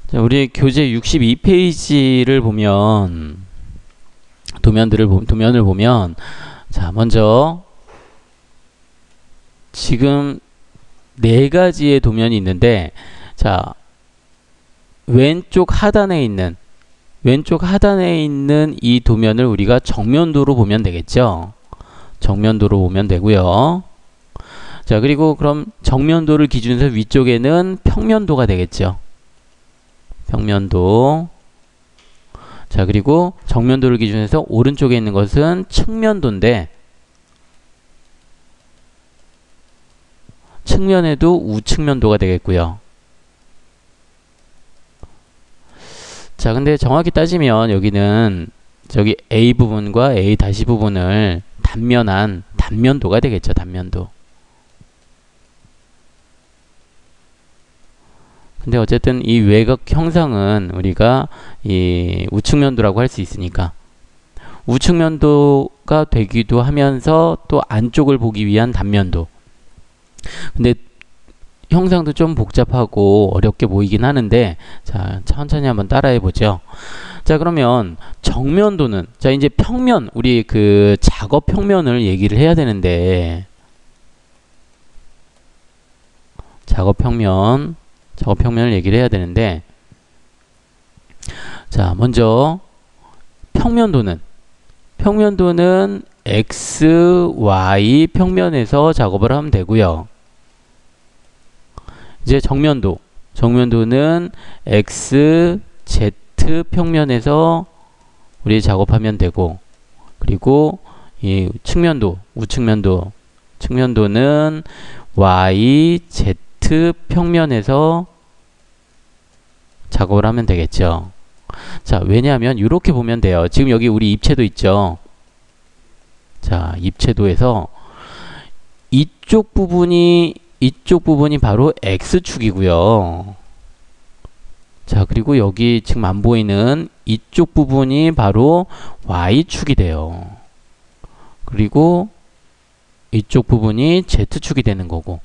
자, 우리 교재 62페이지를 보면 도면을 보면 자, 먼저 지금 네 가지의 도면이 있는데 자, 왼쪽 하단에 있는 이 도면을 우리가 정면도로 보면 되겠죠. 정면도로 보면 되고요. 자, 그리고 그럼 정면도를 기준으로 해서 위쪽에는 평면도가 되겠죠. 평면도. 자, 그리고 정면도를 기준으로 해서 오른쪽에 있는 것은 측면도인데 측면에도 우측면도가 되겠고요. 자, 근데 정확히 따지면 여기는 저기 A 부분과 A 다시 부분을 단면한 단면도가 되겠죠. 단면도. 근데 어쨌든 이 외곽 형상은 우리가 이 우측면도라고 할 수 있으니까 우측면도가 되기도 하면서 또 안쪽을 보기 위한 단면도. 근데 형상도 좀 복잡하고 어렵게 보이긴 하는데 자, 천천히 한번 따라해 보죠. 자, 그러면 정면도는 자, 이제 평면 우리 그 작업 평면을 얘기를 해야 되는데 작업 평면을 얘기를 해야 되는데 자, 먼저 평면도는 x, y 평면에서 작업을 하면 되고요. 이제 정면도는 x, z 평면에서 우리 작업하면 되고 그리고 이 측면도는 y, z 평면에서 작업을 하면 되겠죠. 자, 왜냐하면 이렇게 보면 돼요. 지금 여기 우리 입체도 있죠. 자, 입체도에서 이쪽 부분이 바로 x축이고요. 자, 그리고 여기 지금 안 보이는 이쪽 부분이 바로 y축이 돼요. 그리고 이쪽 부분이 z축이 되는 거고.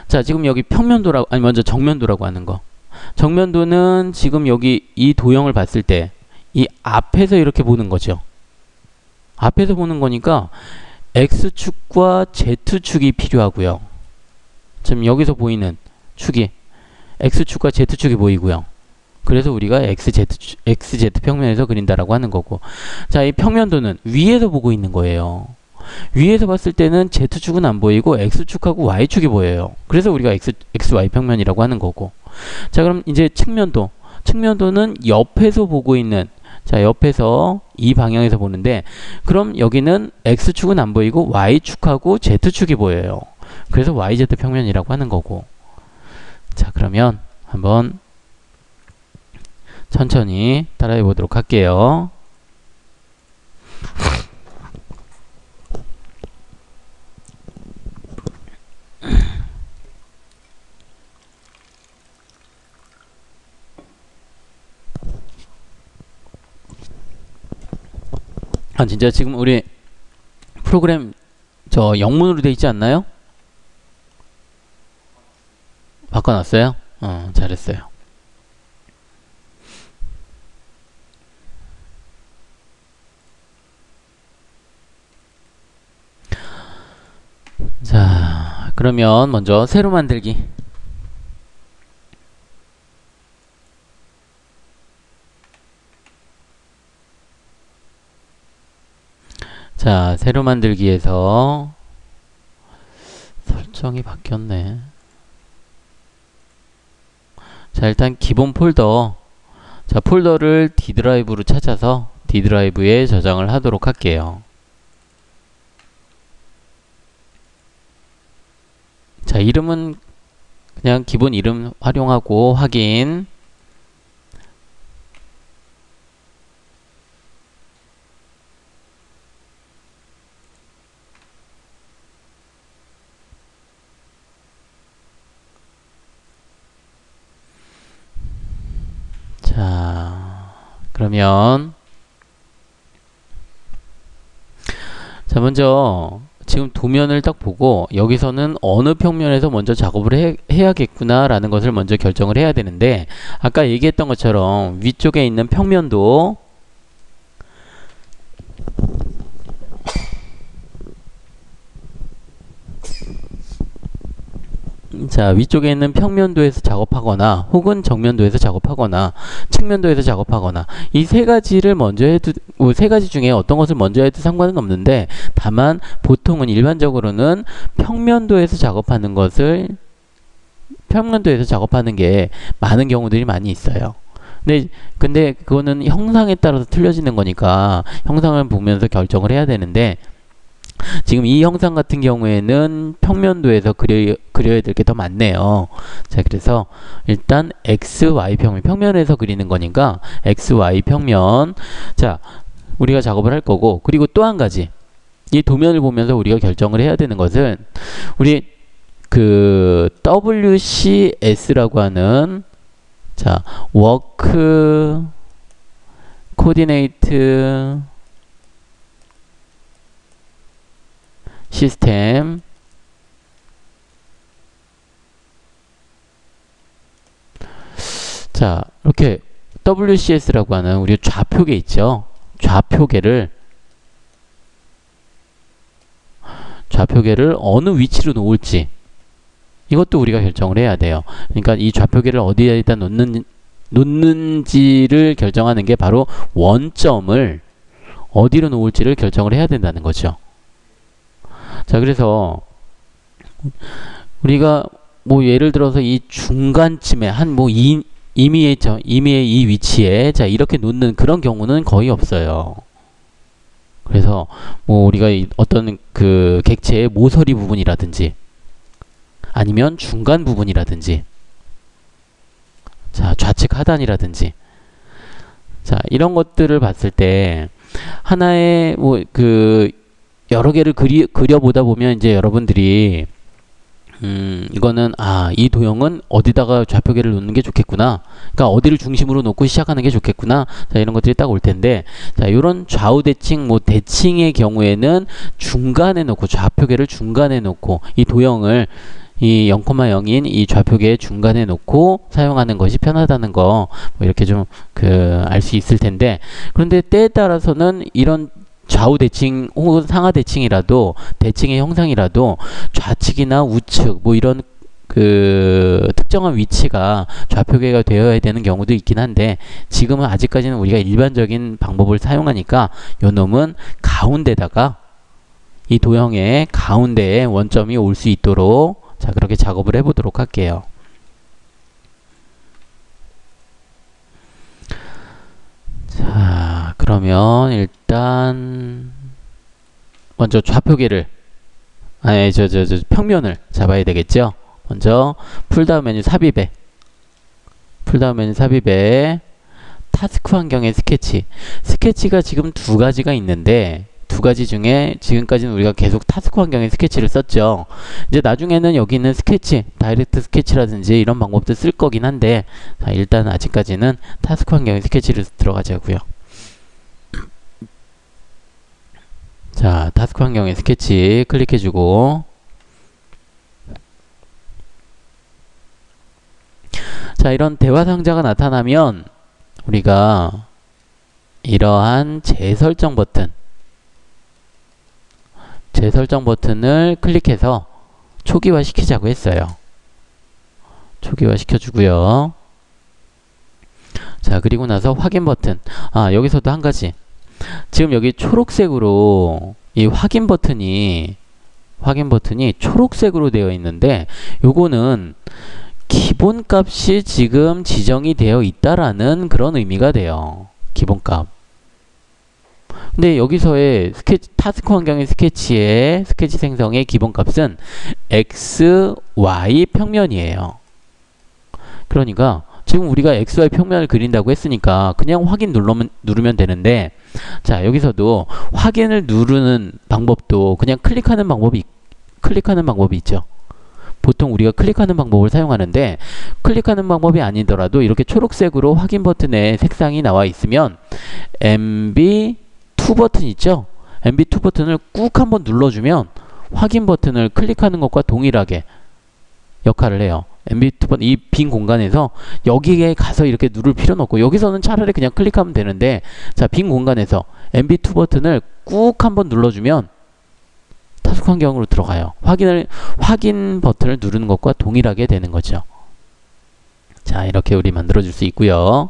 자, 지금 여기 평면도라고, 아니, 먼저 정면도라고 하는 거. 정면도는 지금 여기 이 도형을 봤을 때 이 앞에서 이렇게 보는 거죠. 앞에서 보는 거니까 x축과 z축이 필요하고요. 지금 여기서 보이는 축이 x축과 z축이 보이고요. 그래서 우리가 xz 평면에서 그린다라고 하는 거고. 자, 이 평면도는 위에서 보고 있는 거예요. 위에서 봤을 때는 z축은 안 보이고 x축하고 y축이 보여요. 그래서 우리가 xy 평면이라고 하는 거고. 자, 그럼 이제 측면도는 옆에서 보고 있는 자, 옆에서 이 방향에서 보는데 그럼 여기는 x축은 안 보이고 y축하고 z축이 보여요. 그래서 yz 평면이라고 하는 거고. 자, 그러면 한번 천천히 따라해 보도록 할게요. 아, 진짜 지금 우리 프로그램 저 영문으로 돼 있지 않나요? 바꿔놨어요? 잘했어요. 자, 그러면 먼저 세로 만들기. 자, 세로 만들기에서 설정이 바뀌었네. 자, 일단 기본 폴더. 자, 폴더를 D 드라이브로 찾아서 D 드라이브에 저장을 하도록 할게요. 자, 이름은 그냥 기본 이름 활용하고 확인. 자, 그러면 자, 먼저 지금 도면을 딱 보고 여기서는 어느 평면에서 먼저 작업을 해야겠구나 라는 것을 먼저 결정을 해야 되는데, 아까 얘기했던 것처럼 위쪽에 있는 평면도 자, 위쪽에 있는 평면도에서 작업하거나 혹은 정면도에서 작업하거나 측면도에서 작업하거나 이 세 가지를 먼저 해도, 세 가지 중에 어떤 것을 먼저 해도 상관은 없는데, 다만 보통은 일반적으로는 평면도에서 작업하는 게 많은 경우들이 많이 있어요. 근데 그거는 형상에 따라서 틀려지는 거니까 형상을 보면서 결정을 해야 되는데, 지금 이 형상 같은 경우에는 평면도에서 그려야 될 게 더 많네요. 자, 그래서 일단 XY 평면에서 그리는 거니까 XY 평면. 자, 우리가 작업을 할 거고, 그리고 또 한 가지, 이 도면을 보면서 우리가 결정을 해야 되는 것은, 우리 그 WCS라고 하는, 자, 워크 코디네이트 시스템, 자, 이렇게 WCS라고 하는 우리 좌표계 있죠. 좌표계를 어느 위치로 놓을지, 이것도 우리가 결정을 해야 돼요. 그러니까 이 좌표계를 어디에다 놓는지를 결정하는 게 바로 원점을 어디로 놓을지를 결정을 해야 된다는 거죠. 자, 그래서 우리가 뭐 예를 들어서 이 중간쯤에 한 뭐 임의의 이 위치에 자 이렇게 놓는 그런 경우는 거의 없어요. 그래서 뭐 우리가 어떤 그 객체의 모서리 부분이라든지 아니면 중간 부분이라든지, 자, 좌측 하단이라든지, 자, 이런 것들을 봤을 때 하나의 뭐 그 여러 개를 그려보다 보면 이제 여러분들이 이거는 이 도형은 어디다가 좌표계를 놓는 게 좋겠구나, 그러니까 어디를 중심으로 놓고 시작하는 게 좋겠구나, 자, 이런 것들이 딱 올 텐데, 자, 이런 좌우 대칭, 뭐 대칭의 경우에는 중간에 놓고, 좌표계를 중간에 놓고, 이 도형을 이 0,0인 이 좌표계 중간에 놓고 사용하는 것이 편하다는 거, 뭐 이렇게 좀 알 수 있을 텐데, 그런데 때에 따라서는 이런 좌우 대칭 혹은 상하 대칭이라도, 대칭의 형상이라도 좌측이나 우측 뭐 이런 그 특정한 위치가 좌표계가 되어야 되는 경우도 있긴 한데, 지금은 아직까지는 우리가 일반적인 방법을 사용하니까 요 놈은 가운데다가, 이 도형의 가운데에 원점이 올 수 있도록, 자, 그렇게 작업을 해보도록 할게요. 자, 그러면 일단 먼저 좌표계를, 평면을 잡아야 되겠죠. 먼저 풀다운 메뉴 삽입에 타스크 환경의 스케치가 지금 두 가지가 있는데, 두 가지 중에 지금까지는 우리가 계속 타스크 환경의 스케치를 썼죠. 이제 나중에는 여기 있는 스케치, 다이렉트 스케치라든지 이런 방법도 쓸 거긴 한데, 자, 일단 아직까지는 타스크 환경의 스케치를 들어가자고요. 자, 타스크 환경의 스케치 클릭해주고, 자, 이런 대화 상자가 나타나면 우리가 이러한 재설정 버튼을 클릭해서 초기화 시키자고 했어요. 초기화 시켜주고요. 자, 그리고 나서 확인 버튼. 여기서도 한 가지. 지금 여기 초록색으로 이 확인 버튼이 초록색으로 되어 있는데, 요거는 기본값이 지금 지정이 되어 있다라는 그런 의미가 돼요. 기본값. 근데 여기서의 타스크 환경의 스케치 생성의 기본값은 x, y 평면이에요. 그러니까 지금 우리가 x, y 평면을 그린다고 했으니까 그냥 확인 누르면 되는데, 자, 여기서도 확인을 누르는 방법도 그냥 클릭하는 방법이 있죠. 보통 우리가 클릭하는 방법을 사용하는데, 클릭하는 방법이 아니더라도 이렇게 초록색으로 확인 버튼에 색상이 나와 있으면 MB2 버튼 있죠? MB2 버튼을 꾹 한번 눌러주면 확인 버튼을 클릭하는 것과 동일하게 역할을 해요. MB2 버튼 이 빈 공간에서 여기에 가서 이렇게 누를 필요는 없고 여기서는 차라리 그냥 클릭하면 되는데 자, 빈 공간에서 MB2 버튼을 꾹 한번 눌러주면 타스크 환경으로 들어가요. 확인 버튼을 누르는 것과 동일하게 되는 거죠. 자, 이렇게 우리 만들어줄 수 있고요.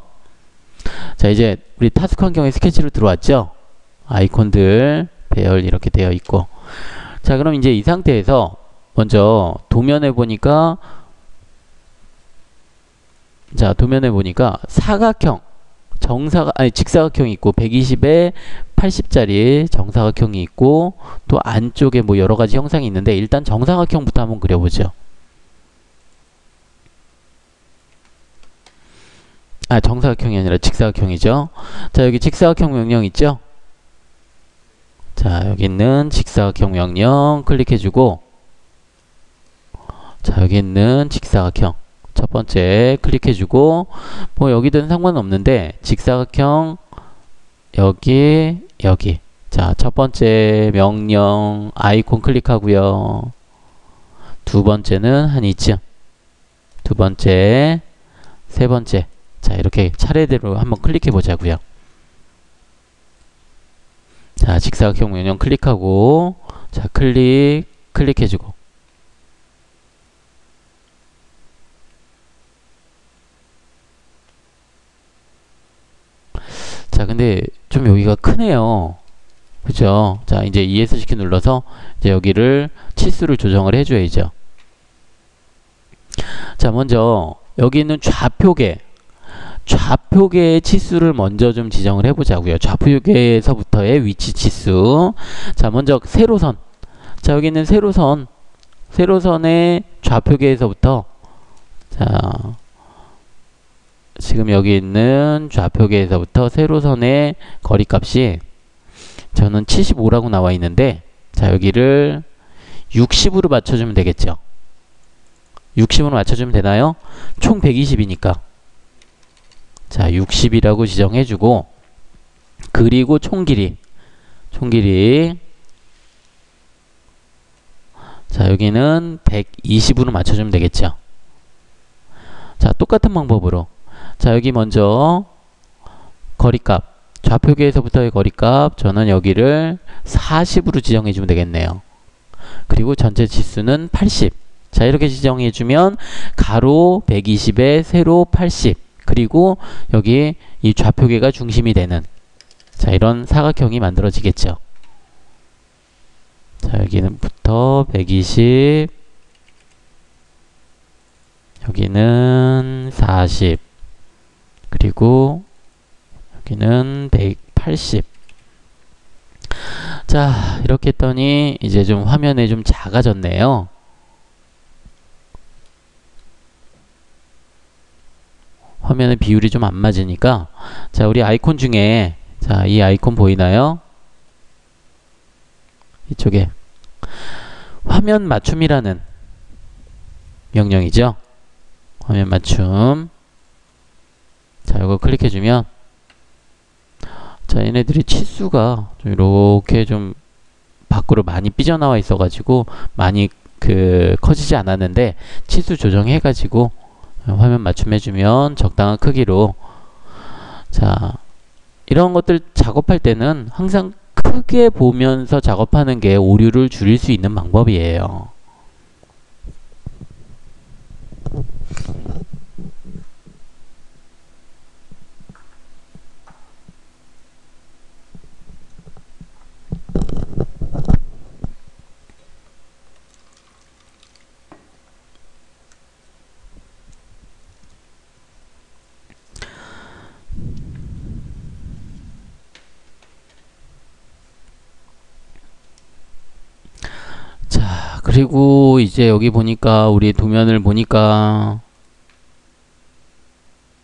자, 이제 우리 타스크 환경에 스케치로 들어왔죠. 아이콘들 배열 이렇게 되어 있고 자, 그럼 이제 이 상태에서 먼저 도면에 보니까 자, 도면에 보니까 사각형 직사각형이 있고 120에 80짜리 정사각형이 있고 또 안쪽에 뭐 여러 가지 형상이 있는데 일단 정사각형부터 한번 그려보죠. 정사각형이 아니라 직사각형이죠. 자, 여기 직사각형 명령 있죠? 자, 여기 있는 직사각형 명령 클릭해주고 자, 여기 있는 직사각형 첫 번째 클릭해주고 뭐 여기든 상관없는데 직사각형 여기 자, 첫 번째 명령 아이콘 클릭하고요. 두 번째는 한 이쯤 두 번째 세 번째 자, 이렇게 차례대로 한번 클릭해 보자고요. 자, 직사각형 명령 클릭하고 자, 클릭해주고 자, 근데 좀 여기가 크네요. 그죠? 자, 이제 ESC 키 눌러서 이제 여기를 치수를 조정을 해줘야죠. 자, 먼저 여기 있는 좌표계의 치수를 먼저 좀 지정을 해보자고요. 좌표계에서부터의 위치 치수. 자, 먼저 세로선. 자, 여기 있는 세로선의 좌표계에서부터 자, 지금 여기 있는 좌표계에서부터 세로선의 거리값이 저는 75라고 나와 있는데 자, 여기를 60으로 맞춰주면 되겠죠. 60으로 맞춰주면 되나요? 총 120이니까 자, 60이라고 지정해주고 그리고 총길이 자, 여기는 120으로 맞춰주면 되겠죠. 자, 똑같은 방법으로 자, 여기 먼저 거리값 좌표계에서부터의 거리값 저는 여기를 40으로 지정해주면 되겠네요. 그리고 전체 치수는 80 자, 이렇게 지정해주면 가로 120에 세로 80 그리고 여기 이 좌표계가 중심이 되는 자, 이런 사각형이 만들어지겠죠. 자, 여기는부터 120 여기는 40 그리고 여기는 180 자, 이렇게 했더니 이제 좀 화면에 좀 작아졌네요. 화면의 비율이 좀 안 맞으니까 자, 우리 아이콘 중에 자, 이 아이콘 보이나요? 이쪽에 화면 맞춤이라는 명령이죠. 화면 맞춤 자, 이거 클릭해주면 자, 얘네들이 치수가 좀 이렇게 좀 밖으로 많이 삐져나와 있어가지고 많이 커지지 않았는데 치수 조정해가지고 화면 맞춤해주면 적당한 크기로 자, 이런 것들 작업할 때는 항상 크게 보면서 작업하는 게 오류를 줄일 수 있는 방법이에요. 그리고 이제 여기 보니까 우리 도면을 보니까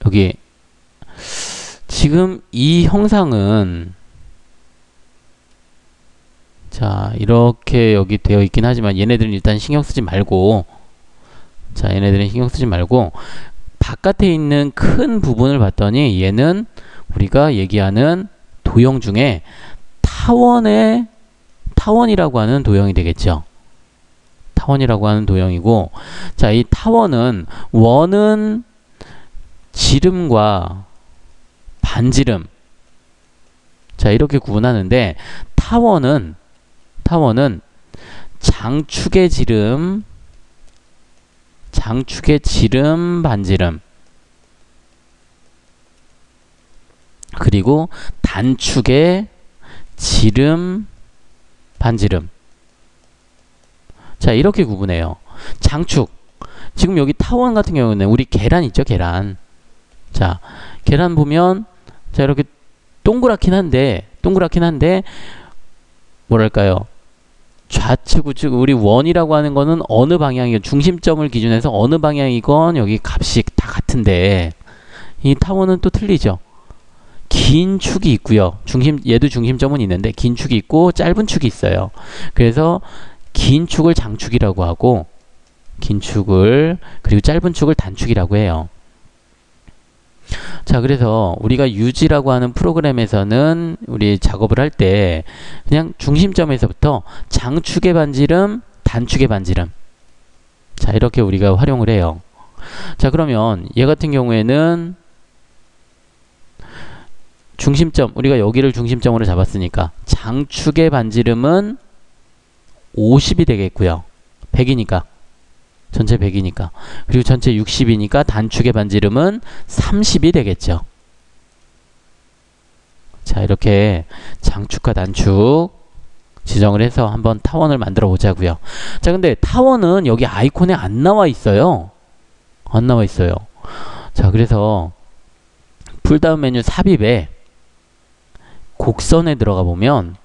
여기 지금 이 형상은 자, 이렇게 여기 되어 있긴 하지만 얘네들은 일단 신경 쓰지 말고 자, 얘네들은 신경 쓰지 말고 바깥에 있는 큰 부분을 봤더니 얘는 우리가 얘기하는 도형 중에 타원이라고 하는 도형이 되겠죠. 타원이라고 하는 도형이고, 자, 이 타원은 원은 지름과 반지름, 자, 이렇게 구분하는데 타원은 장축의 지름, 반지름, 그리고 단축의 지름, 반지름. 자, 이렇게 구분해요. 장축. 지금 여기 타원 같은 경우는 우리 계란 있죠, 계란. 자, 계란 보면, 자, 이렇게 동그랗긴 한데, 뭐랄까요. 좌측, 우측, 우리 원이라고 하는 거는 어느 방향이건, 중심점을 기준해서 어느 방향이건 여기 값이 다 같은데, 이 타원은 또 틀리죠. 긴 축이 있고요. 얘도 중심점은 있는데, 긴 축이 있고, 짧은 축이 있어요. 그래서, 긴 축을 장축이라고 하고, 그리고 짧은 축을 단축이라고 해요. 자, 그래서 우리가 유지라고 하는 프로그램에서는 우리 작업을 할 때 그냥 중심점에서부터 장축의 반지름, 단축의 반지름. 자, 이렇게 우리가 활용을 해요. 자, 그러면 얘 같은 경우에는 중심점, 우리가 여기를 중심점으로 잡았으니까 장축의 반지름은 50이 되겠고요. 100이니까. 전체 100이니까. 그리고 전체 60이니까 단축의 반지름은 30이 되겠죠. 자, 이렇게 장축과 단축 지정을 해서 한번 타원을 만들어 보자고요. 자, 근데 타원은 여기 아이콘에 안 나와 있어요. 안 나와 있어요. 자, 그래서 풀다운 메뉴 삽입에 곡선에 들어가 보면,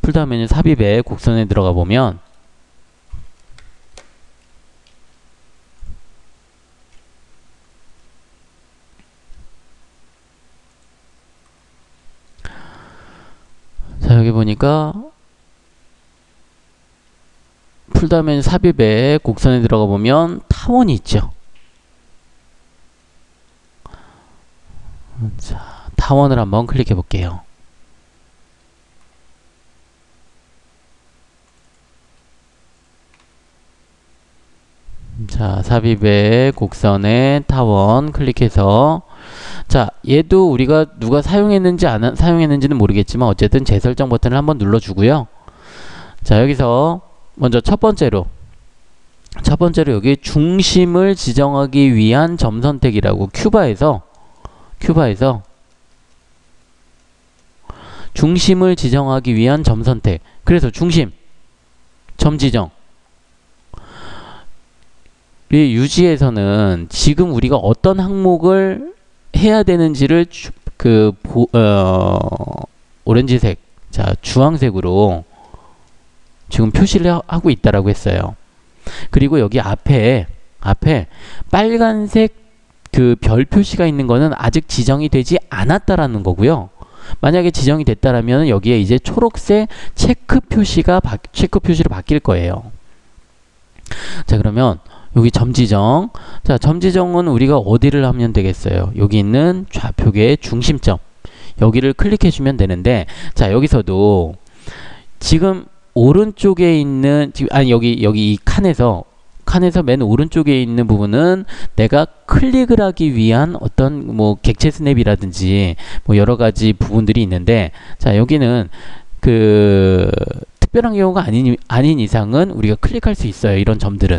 풀다운 메뉴 삽입에 곡선에 들어가 보면, 자, 여기 보니까 풀다운 메뉴 삽입에 곡선에 들어가 보면 타원이 있죠. 자, 타원을 한번 클릭해 볼게요. 자, 삽입에 곡선에 타원 클릭해서, 자, 얘도 우리가 누가 사용했는지 안 사용했는지는 모르겠지만 어쨌든 재설정 버튼을 한번 눌러주고요. 자, 여기서 먼저 첫 번째로 여기 중심을 지정하기 위한 점 선택이라고 큐바에서 중심을 지정하기 위한 점 선택. 그래서 중심, 점 지정. 이 유지에서는 지금 우리가 어떤 항목을 해야 되는지를 오렌지색, 자, 주황색으로 지금 표시를 하고 있다라고 했어요. 그리고 여기 앞에 빨간색 그 별 표시가 있는 거는 아직 지정이 되지 않았다라는 거고요. 만약에 지정이 됐다라면 여기에 이제 초록색 체크 표시로 바뀔 거예요. 자, 그러면 여기 점 지정. 자, 점 지정은 우리가 어디를 하면 되겠어요? 여기 있는 좌표계의 중심점. 여기를 클릭해 주면 되는데, 자, 여기서도 지금 오른쪽에 있는, 여기 이 칸에서 맨 오른쪽에 있는 부분은 내가 클릭을 하기 위한 어떤 뭐 객체 스냅이라든지 뭐 여러 가지 부분들이 있는데, 자, 여기는 특별한 경우가 아닌 이상은 우리가 클릭할 수 있어요. 이런 점들은.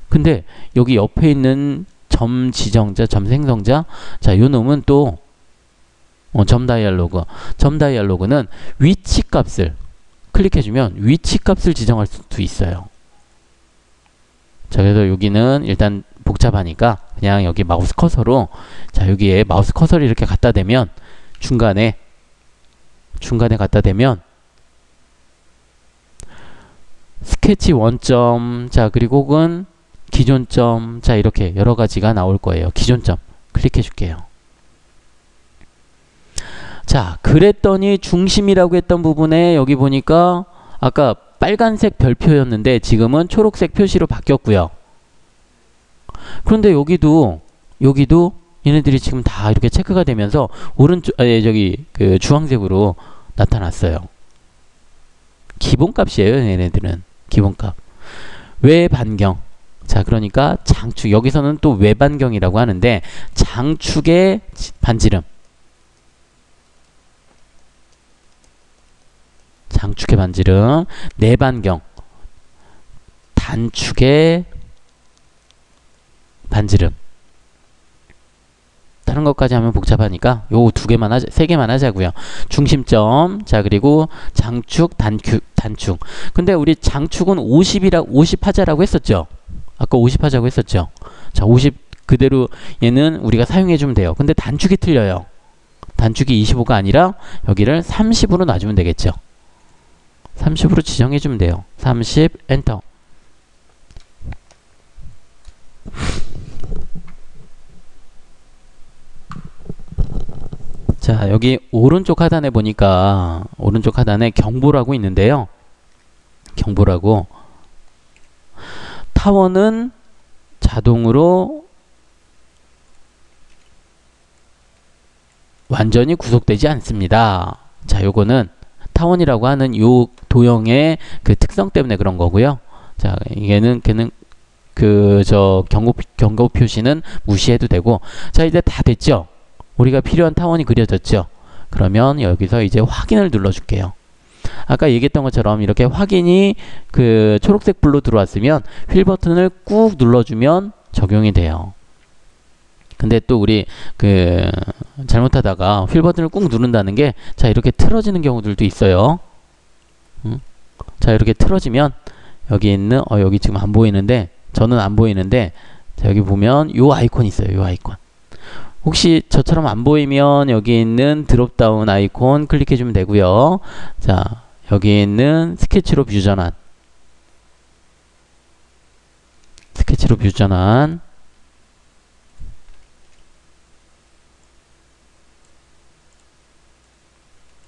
근데 여기 옆에 있는 점 지정자, 점 생성자, 자, 요 놈은 또 점 다이얼로그는 위치 값을 클릭해주면 위치 값을 지정할 수도 있어요. 자, 그래서 여기는 일단 복잡하니까 그냥 여기 마우스 커서로, 자, 여기에 마우스 커서를 이렇게 갖다 대면 중간에 갖다 대면 스케치 원점, 자, 그리고 혹은 기존점, 자, 이렇게 여러 가지가 나올 거예요. 기존점 클릭해 줄게요. 자, 그랬더니 중심이라고 했던 부분에 여기 보니까 아까 빨간색 별표였는데 지금은 초록색 표시로 바뀌었고요. 그런데 여기도 얘네들이 지금 다 이렇게 체크가 되면서 주황색으로 나타났어요. 기본값이에요, 얘네들은. 기본값. 외반경. 자, 그러니까 장축. 여기서는 또 외반경이라고 하는데 장축의 반지름. 장축의 반지름. 내반경. 단축의 반지름. 다른 것까지 하면 복잡하니까 요 두 개만 하자, 세 개만 하자고요. 중심점. 자, 그리고 장축, 단축. 근데 우리 장축은 50 하자라고 했었죠. 아까 50 하자고 했었죠. 자, 50 그대로 얘는 우리가 사용해 주면 돼요. 근데 단축이 틀려요. 단축이 25가 아니라 여기를 30으로 놔주면 되겠죠. 30으로 지정해 주면 돼요. 30 엔터. 자, 여기 오른쪽 하단에 보니까 오른쪽 하단에 경보라고 있는데요. 경보라고. 타원은 자동으로 완전히 구속되지 않습니다. 자, 요거는 타원이라고 하는 요 도형의 그 특성 때문에 그런 거고요. 자, 걔는 경고 표시는 무시해도 되고. 자, 이제 다 됐죠? 우리가 필요한 타원이 그려졌죠? 그러면 여기서 이제 확인을 눌러줄게요. 아까 얘기했던 것처럼 이렇게 확인이 그 초록색 불로 들어왔으면 휠 버튼을 꾹 눌러주면 적용이 돼요. 근데 또 우리 잘못하다가 휠 버튼을 꾹 누른다는 게, 자, 이렇게 틀어지는 경우들도 있어요. 자, 이렇게 틀어지면 여기 있는 여기 지금 안 보이는데, 저는 안 보이는데, 자, 여기 보면 요 아이콘 있어요. 요 아이콘. 혹시 저처럼 안 보이면 여기 있는 드롭다운 아이콘 클릭해 주면 되고요. 자, 여기 있는 스케치로 뷰 전환. 스케치로 뷰 전환.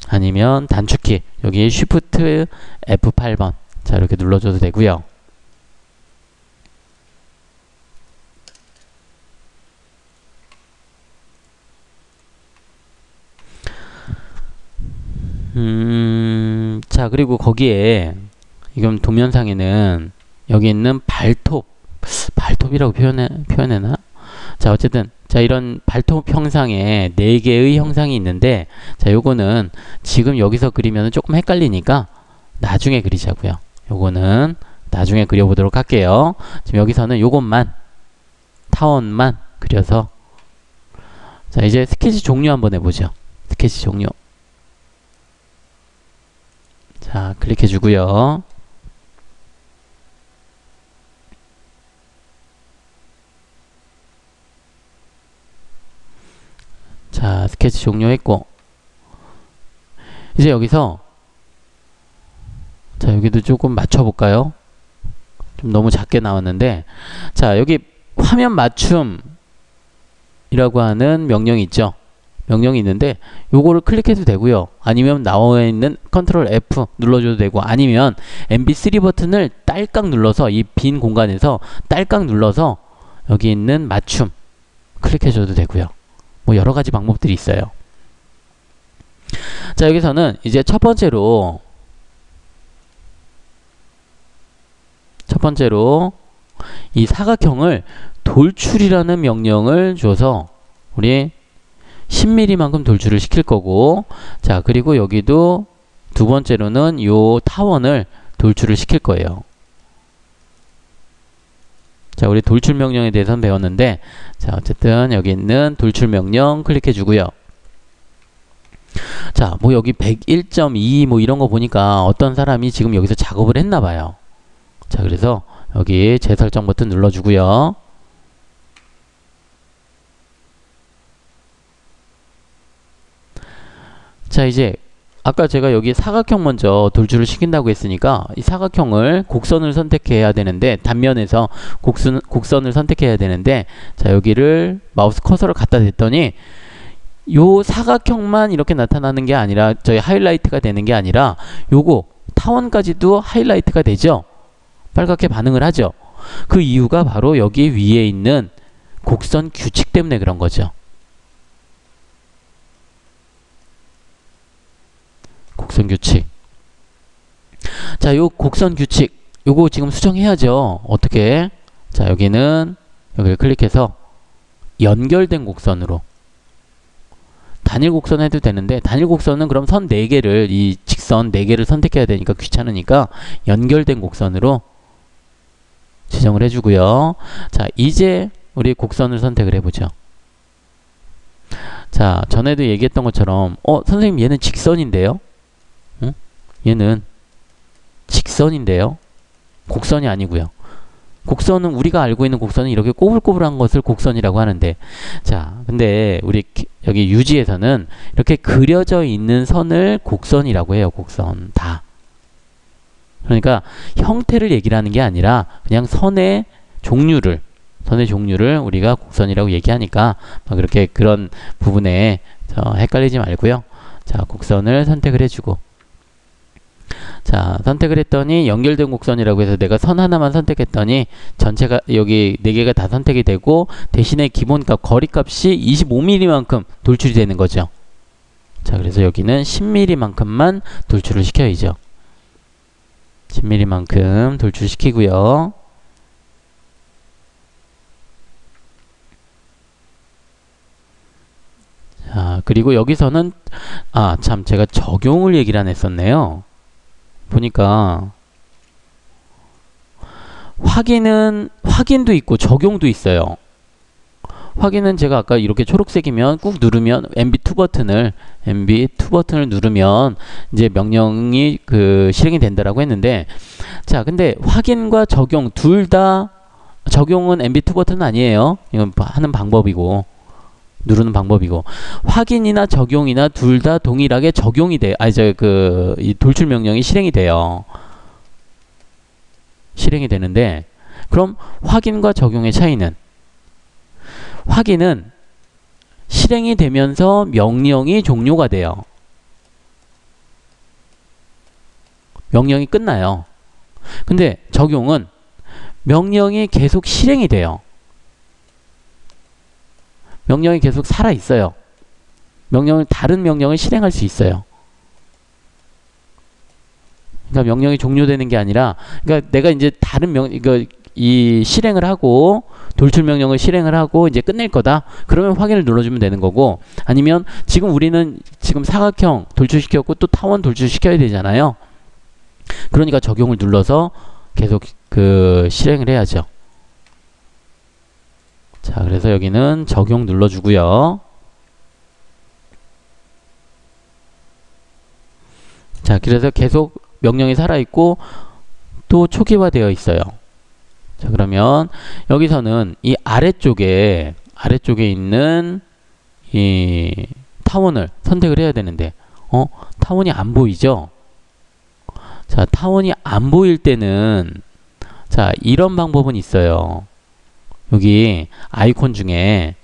아니면 단축키. 여기 Shift F8번. 자, 이렇게 눌러줘도 되고요. 자, 그리고 거기에 이건 도면상에는 여기 있는 발톱이라고 표현해나? 자, 어쨌든 자, 이런 발톱 형상에 4개의 형상이 있는데, 자, 요거는 지금 여기서 그리면 조금 헷갈리니까 나중에 그리자고요. 요거는 나중에 그려보도록 할게요. 지금 여기서는 요것만, 타원만 그려서. 자, 이제 스케치 종료 한번 해보죠. 스케치 종료. 자, 클릭해 주고요. 자, 스케치 종료했고, 이제 여기서, 자, 여기도 조금 맞춰볼까요? 좀 너무 작게 나왔는데, 자, 여기 화면 맞춤이라고 하는 명령이 있죠. 명령이 있는데 요거를 클릭해도 되고요. 아니면 나와 있는 컨트롤 F 눌러줘도 되고, 아니면 MB3 버튼을 딸깍 눌러서 이 빈 공간에서 딸깍 눌러서 여기 있는 맞춤 클릭해줘도 되고요. 뭐 여러 가지 방법들이 있어요. 자, 여기서는 이제 첫 번째로 이 사각형을 돌출이라는 명령을 줘서 우리 10mm만큼 돌출을 시킬 거고, 자, 그리고 여기도 두 번째로는 요 타원을 돌출을 시킬 거예요. 자, 우리 돌출 명령에 대해서는 배웠는데, 자, 어쨌든 여기 있는 돌출 명령 클릭해 주고요. 자, 뭐 여기 101.2 뭐 이런 거 보니까 어떤 사람이 지금 여기서 작업을 했나 봐요. 자, 그래서 여기 재설정 버튼 눌러 주고요. 자, 이제 아까 제가 여기 사각형 먼저 돌출을 시킨다고 했으니까 이 사각형을 곡선을 선택해야 되는데, 단면에서 곡선을 선택해야 되는데, 자, 여기를 마우스 커서를 갖다 댔더니 요 사각형만 이렇게 나타나는 게 아니라, 저희 하이라이트가 되는 게 아니라 요거 타원까지도 하이라이트가 되죠. 빨갛게 반응을 하죠. 그 이유가 바로 여기 위에 있는 곡선 규칙 때문에 그런 거죠. 곡선 규칙. 자, 요 곡선 규칙, 요거 지금 수정해야죠. 어떻게? 자, 여기는 여기를 클릭해서 연결된 곡선으로 단일 곡선 해도 되는데, 단일 곡선은 그럼 선 4개를, 이 직선 4개를 선택해야 되니까 귀찮으니까 연결된 곡선으로 지정을 해주고요. 자, 이제 우리 곡선을 선택을 해보죠. 자, 전에도 얘기했던 것처럼 선생님 얘는 직선인데요? 응? 얘는 직선인데요? 곡선이 아니고요. 곡선은, 우리가 알고 있는 곡선은 이렇게 꼬불꼬불한 것을 곡선이라고 하는데, 자, 근데 우리 여기 유지에서는 이렇게 그려져 있는 선을 곡선이라고 해요. 곡선 다. 그러니까 형태를 얘기를 하는 게 아니라 그냥 선의 종류를 우리가 곡선이라고 얘기하니까 막 그렇게 그런 부분에 헷갈리지 말고요. 자, 곡선을 선택을 해주고, 자, 선택을 했더니 연결된 곡선이라고 해서 내가 선 하나만 선택했더니 전체가 여기 4개가 다 선택이 되고, 대신에 기본값 거리값이 25mm만큼 돌출이 되는 거죠. 자, 그래서 여기는 10mm만큼만 돌출을 시켜야죠. 10mm만큼 돌출시키고요. 자, 그리고 여기서는 참, 제가 적용을 얘기를 안 했었네요. 보니까 확인도 있고 적용도 있어요. 확인은 제가 아까 이렇게 초록색이면 꾹 누르면 MB2 버튼을 누르면 이제 명령이 실행이 된다라고 했는데, 자, 근데 확인과 적용 둘 다, 적용은 MB2 버튼은 아니에요. 이건 하는 방법이고 누르는 방법이고, 확인이나 적용이나 둘 다 동일하게 적용이 돼. 이 돌출 명령이 실행이 돼요. 실행이 되는데, 그럼 확인과 적용의 차이는, 확인은 실행이 되면서 명령이 종료가 돼요. 명령이 끝나요. 근데 적용은 명령이 계속 실행이 돼요. 명령이 계속 살아있어요. 다른 명령을 실행할 수 있어요. 그러니까 명령이 종료되는 게 아니라, 그러니까 내가 이제 다른 이 실행을 하고, 돌출 명령을 실행을 하고 이제 끝낼 거다. 그러면 확인을 눌러주면 되는 거고, 아니면 우리는 지금 사각형 돌출시켰고 또 타원 돌출시켜야 되잖아요. 그러니까 적용을 눌러서 계속 실행을 해야죠. 자, 그래서 여기는 적용 눌러주고요. 자, 그래서 계속 명령이 살아있고 또 초기화되어 있어요. 자, 그러면 여기서는 이 아래쪽에 있는 이 타원을 선택을 해야 되는데, 타원이 안 보이죠? 자, 타원이 안 보일 때는, 자, 이런 방법은 있어요. 여기 아이콘 중에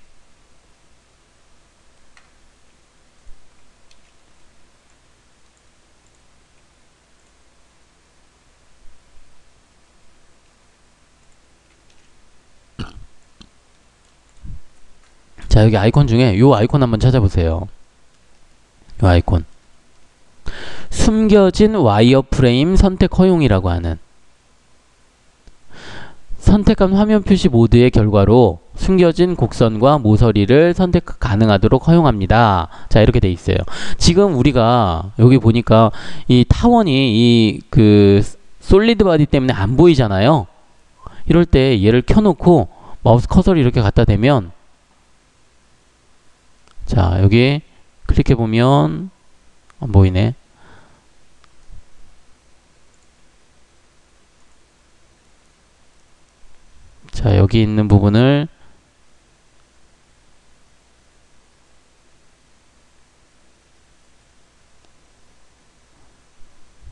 자, 여기 아이콘 중에 요 아이콘 한번 찾아보세요. 요 아이콘. 숨겨진 와이어프레임 선택 허용이라고 하는, 선택한 화면 표시 모드의 결과로 숨겨진 곡선과 모서리를 선택 가능하도록 허용합니다. 자, 이렇게 돼 있어요. 지금 우리가 여기 보니까 이 타원이 솔리드 바디 때문에 안 보이잖아요. 이럴 때 얘를 켜놓고 마우스 커서를 이렇게 갖다 대면, 자, 여기 클릭해 보면 안 보이네. 자, 여기 있는 부분을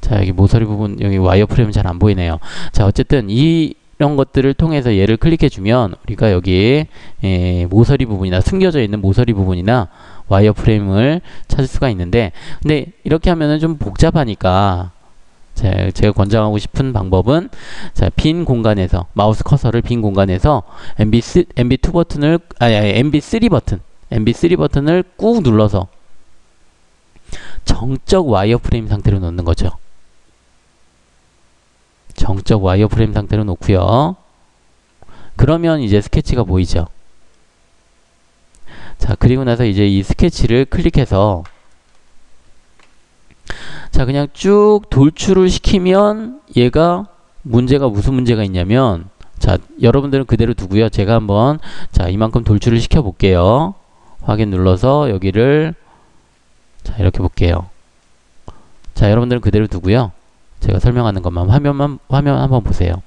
자, 여기 모서리 부분, 여기 와이어 프레임은 잘 안 보이네요. 자, 어쨌든 이런 것들을 통해서 얘를 클릭해 주면 우리가 여기 모서리 부분이나 숨겨져 있는 모서리 부분이나 와이어 프레임을 찾을 수가 있는데, 근데 이렇게 하면은 좀 복잡하니까 제가 권장하고 싶은 방법은, 자, 빈 공간에서 마우스 커서를 빈 공간에서 MB2 버튼을 MB3 버튼을 꾹 눌러서 정적 와이어 프레임 상태로 놓는 거죠. 정적 와이어프레임 상태로 놓고요. 그러면 이제 스케치가 보이죠. 자, 그리고 나서 이제 이 스케치를 클릭해서 자, 그냥 쭉 돌출을 시키면 얘가 문제가 무슨 문제가 있냐면 자, 여러분들은 그대로 두고요. 제가 한번 자, 이만큼 돌출을 시켜 볼게요. 확인 눌러서 여기를 자, 이렇게 볼게요. 자, 여러분들은 그대로 두고요. 제가 설명하는 것만 화면 한번 보세요.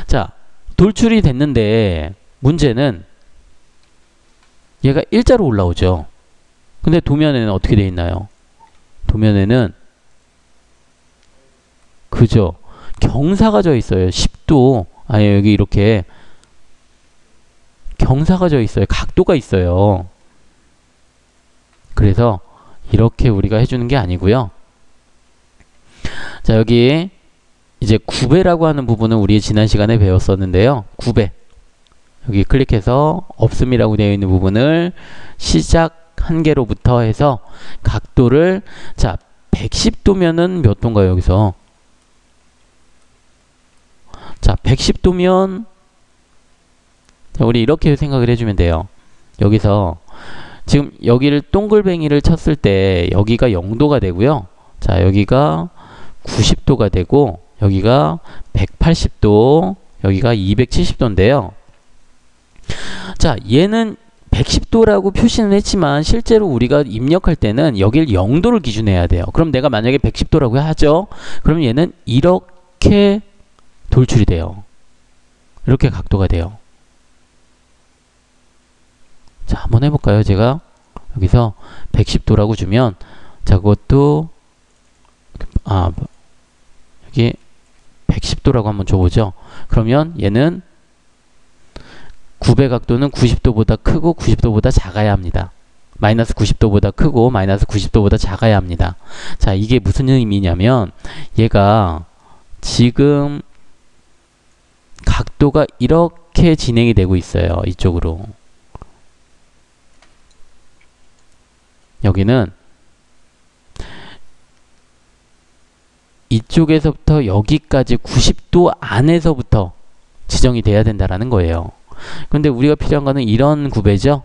자, 돌출이 됐는데 문제는 얘가 일자로 올라오죠. 근데 도면에는 어떻게 되어 있나요? 도면에는 그죠? 경사가 져 있어요. 10도. 아니, 여기 이렇게 경사가 져 있어요. 각도가 있어요. 그래서 이렇게 우리가 해주는 게 아니고요. 자, 여기 이제 9배라고 하는 부분은 우리 지난 시간에 배웠었는데요. 9배. 여기 클릭해서 없음이라고 되어 있는 부분을 시작 한계로부터 해서 각도를 자, 110도면은 몇 도인가요, 여기서? 자, 110도면 우리 이렇게 생각을 해주면 돼요. 여기서 지금 여기를 동글뱅이를 쳤을 때 여기가 0도가 되고요. 자, 여기가 90도가 되고 여기가 180도, 여기가 270도인데요. 자, 얘는 110도라고 표시는 했지만 실제로 우리가 입력할 때는 여길 0도를 기준해야 돼요. 그럼 내가 만약에 110도라고 하죠. 그럼 얘는 이렇게 돌출이 돼요. 이렇게 각도가 돼요. 자, 한번 해볼까요? 제가 여기서 110도라고 주면 자, 그것도 여기 110도라고 한번 줘보죠. 그러면 얘는 9배 각도는 90도보다 크고 90도보다 작아야 합니다. 마이너스 90도보다 크고 마이너스 90도보다 작아야 합니다. 자, 이게 무슨 의미냐면 얘가 지금 각도가 이렇게 진행이 되고 있어요. 이쪽으로. 여기는 이쪽에서부터 여기까지 90도 안에서부터 지정이 돼야 된다라는 거예요. 근데 우리가 필요한 거는 이런 9배죠.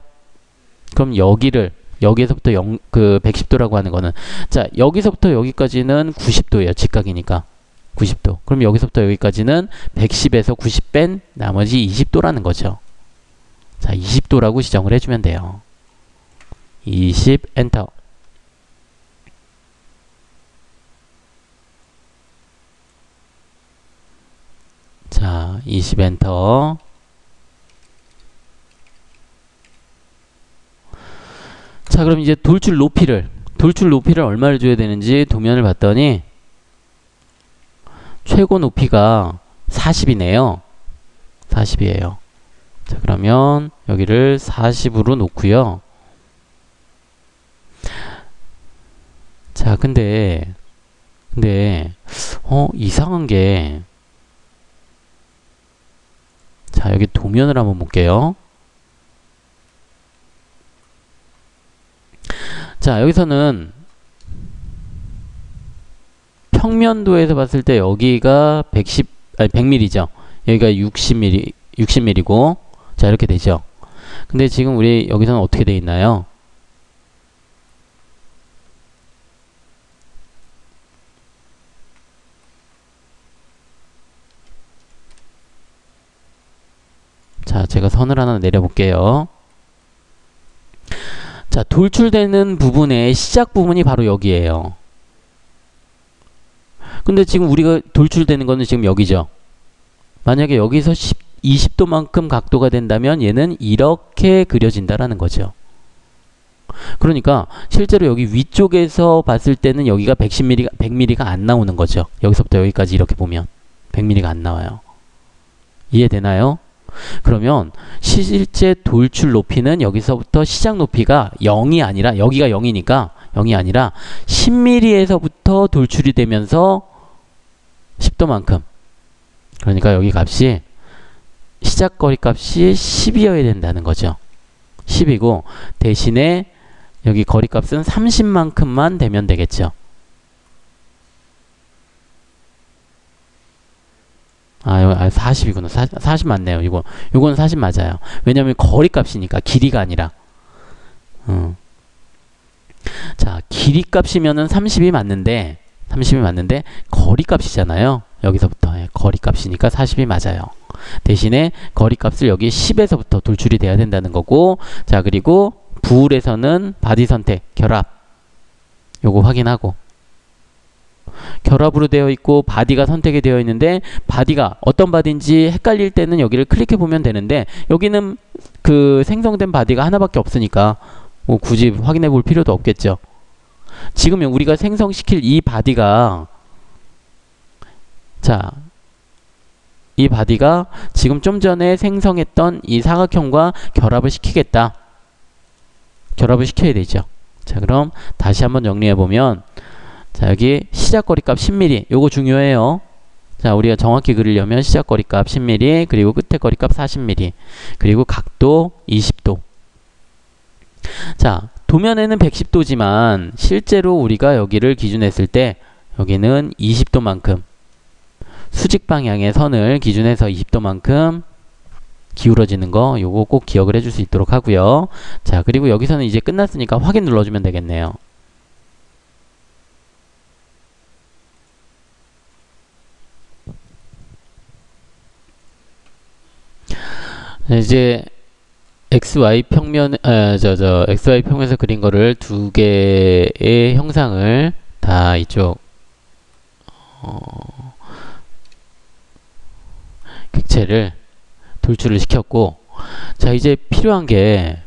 그럼 여기에서부터 110도라고 하는 거는 자, 여기서부터 여기까지는 90도예요. 직각이니까 90도. 그럼 여기서부터 여기까지는 110에서 90 뺀 나머지 20도라는 거죠. 자, 20도라고 지정을 해주면 돼요. 20 엔터. 자, 20 엔터. 자, 그럼 이제 돌출 높이를 얼마를 줘야 되는지 도면을 봤더니 최고 높이가 40이네요. 40이에요. 자, 그러면 여기를 40으로 놓고요. 자, 근데 이상한 게 자, 여기 도면을 한번 볼게요. 자, 여기서는 평면도에서 봤을 때 여기가 100mm죠. 여기가 60mm고 자, 이렇게 되죠. 근데 지금 우리 여기서는 어떻게 돼 있나요? 자, 제가 선을 하나 내려볼게요. 자, 돌출되는 부분의 시작 부분이 바로 여기에요. 근데 지금 우리가 돌출되는 거는 지금 여기죠. 만약에 여기서 20도만큼 각도가 된다면 얘는 이렇게 그려진다라는 거죠. 그러니까 실제로 여기 위쪽에서 봤을 때는 여기가 100mm가 안 나오는 거죠. 여기서부터 여기까지 이렇게 보면 100mm가 안 나와요. 이해되나요? 그러면 실제 돌출 높이는 여기서부터 시작 높이가 0이 아니라 여기가 0이니까 0이 아니라 10mm에서부터 돌출이 되면서 10도만큼, 그러니까 여기 값이 시작 거리 값이 10이어야 된다는 거죠. 10이고 대신에 여기 거리 값은 30만큼만 되면 되겠죠. 아, 40이구나. 40 맞네요. 요건 40 맞아요. 왜냐면 거리 값이니까, 길이가 아니라. 자, 길이 값이면은 30이 맞는데, 거리 값이잖아요. 여기서부터. 거리 값이니까 40이 맞아요. 대신에 거리 값을 여기 10에서부터 돌출이 돼야 된다는 거고, 자, 그리고 부울에서는 바디 선택, 결합. 요거 확인하고. 결합으로 되어 있고 바디가 선택이 되어 있는데 바디가 어떤 바디인지 헷갈릴 때는 여기를 클릭해 보면 되는데 여기는 그 생성된 바디가 하나밖에 없으니까 뭐 굳이 확인해 볼 필요도 없겠죠. 지금 우리가 생성시킬 이 바디가 자, 이 바디가 지금 좀 전에 생성했던 이 사각형과 결합을 시키겠다. 결합을 시켜야 되죠. 자, 그럼 다시 한번 정리해 보면 자, 여기 시작거리 값 10mm. 요거 중요해요. 자, 우리가 정확히 그리려면 시작거리 값 10mm, 그리고 끝에 거리 값 40mm, 그리고 각도 20도. 자, 도면에는 110도지만 실제로 우리가 여기를 기준했을 때 여기는 20도만큼 수직 방향의 선을 기준해서 20도만큼 기울어지는 거 요거 꼭 기억을 해줄 수 있도록 하고요. 자, 그리고 여기서는 이제 끝났으니까 확인 눌러주면 되겠네요. 이제 XY 평면, XY 평면에서 그린 거를 두 개의 형상을 다 이쪽, 객체를 돌출을 시켰고, 자, 이제 필요한 게,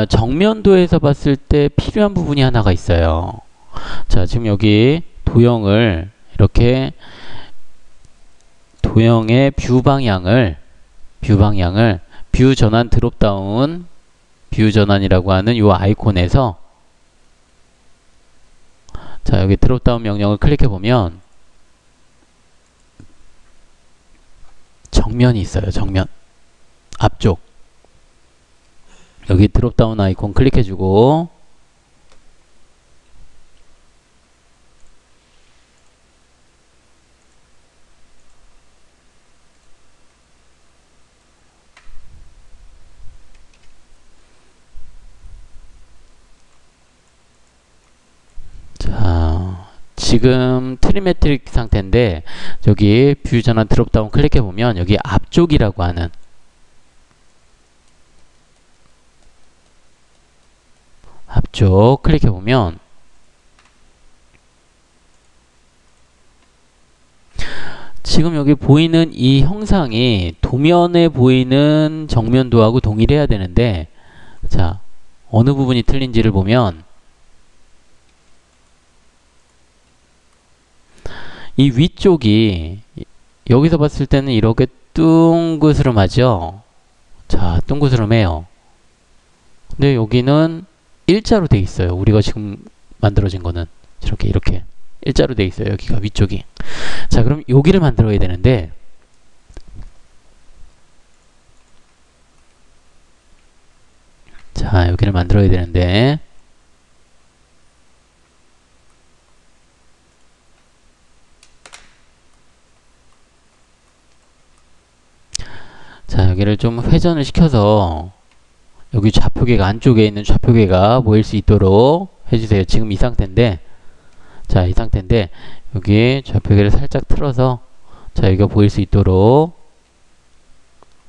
정면도에서 봤을 때 필요한 부분이 하나가 있어요. 자, 지금 여기 도형을 이렇게 도형의 뷰 방향을 뷰 전환 드롭다운 뷰 전환이라고 하는 요 아이콘에서 자, 여기 드롭다운 명령을 클릭해 보면 정면이 있어요. 정면 앞쪽 여기 드롭다운 아이콘 클릭해주고 자, 지금 트리메트릭 상태인데 여기 뷰 전환 드롭다운 클릭해보면 여기 앞쪽이라고 하는 앞쪽 클릭해보면 지금 여기 보이는 이 형상이 도면에 보이는 정면도하고 동일해야 되는데 자, 어느 부분이 틀린지를 보면 이 위쪽이 여기서 봤을 때는 이렇게 둥그스름하죠. 자, 둥그스름해요. 근데 여기는 일자로 돼 있어요. 우리가 지금 만들어진 거는 이렇게 일자로 돼 있어요. 여기가 위쪽이. 자, 그럼 여기를 만들어야 되는데 자, 여기를 만들어야 되는데 자, 여기를 좀 회전을 시켜서 여기 좌표계가 안쪽에 있는 좌표계가 보일 수 있도록 해주세요. 지금 이 상태인데 자, 이 상태인데 여기 좌표계를 살짝 틀어서 자, 여기가 보일 수 있도록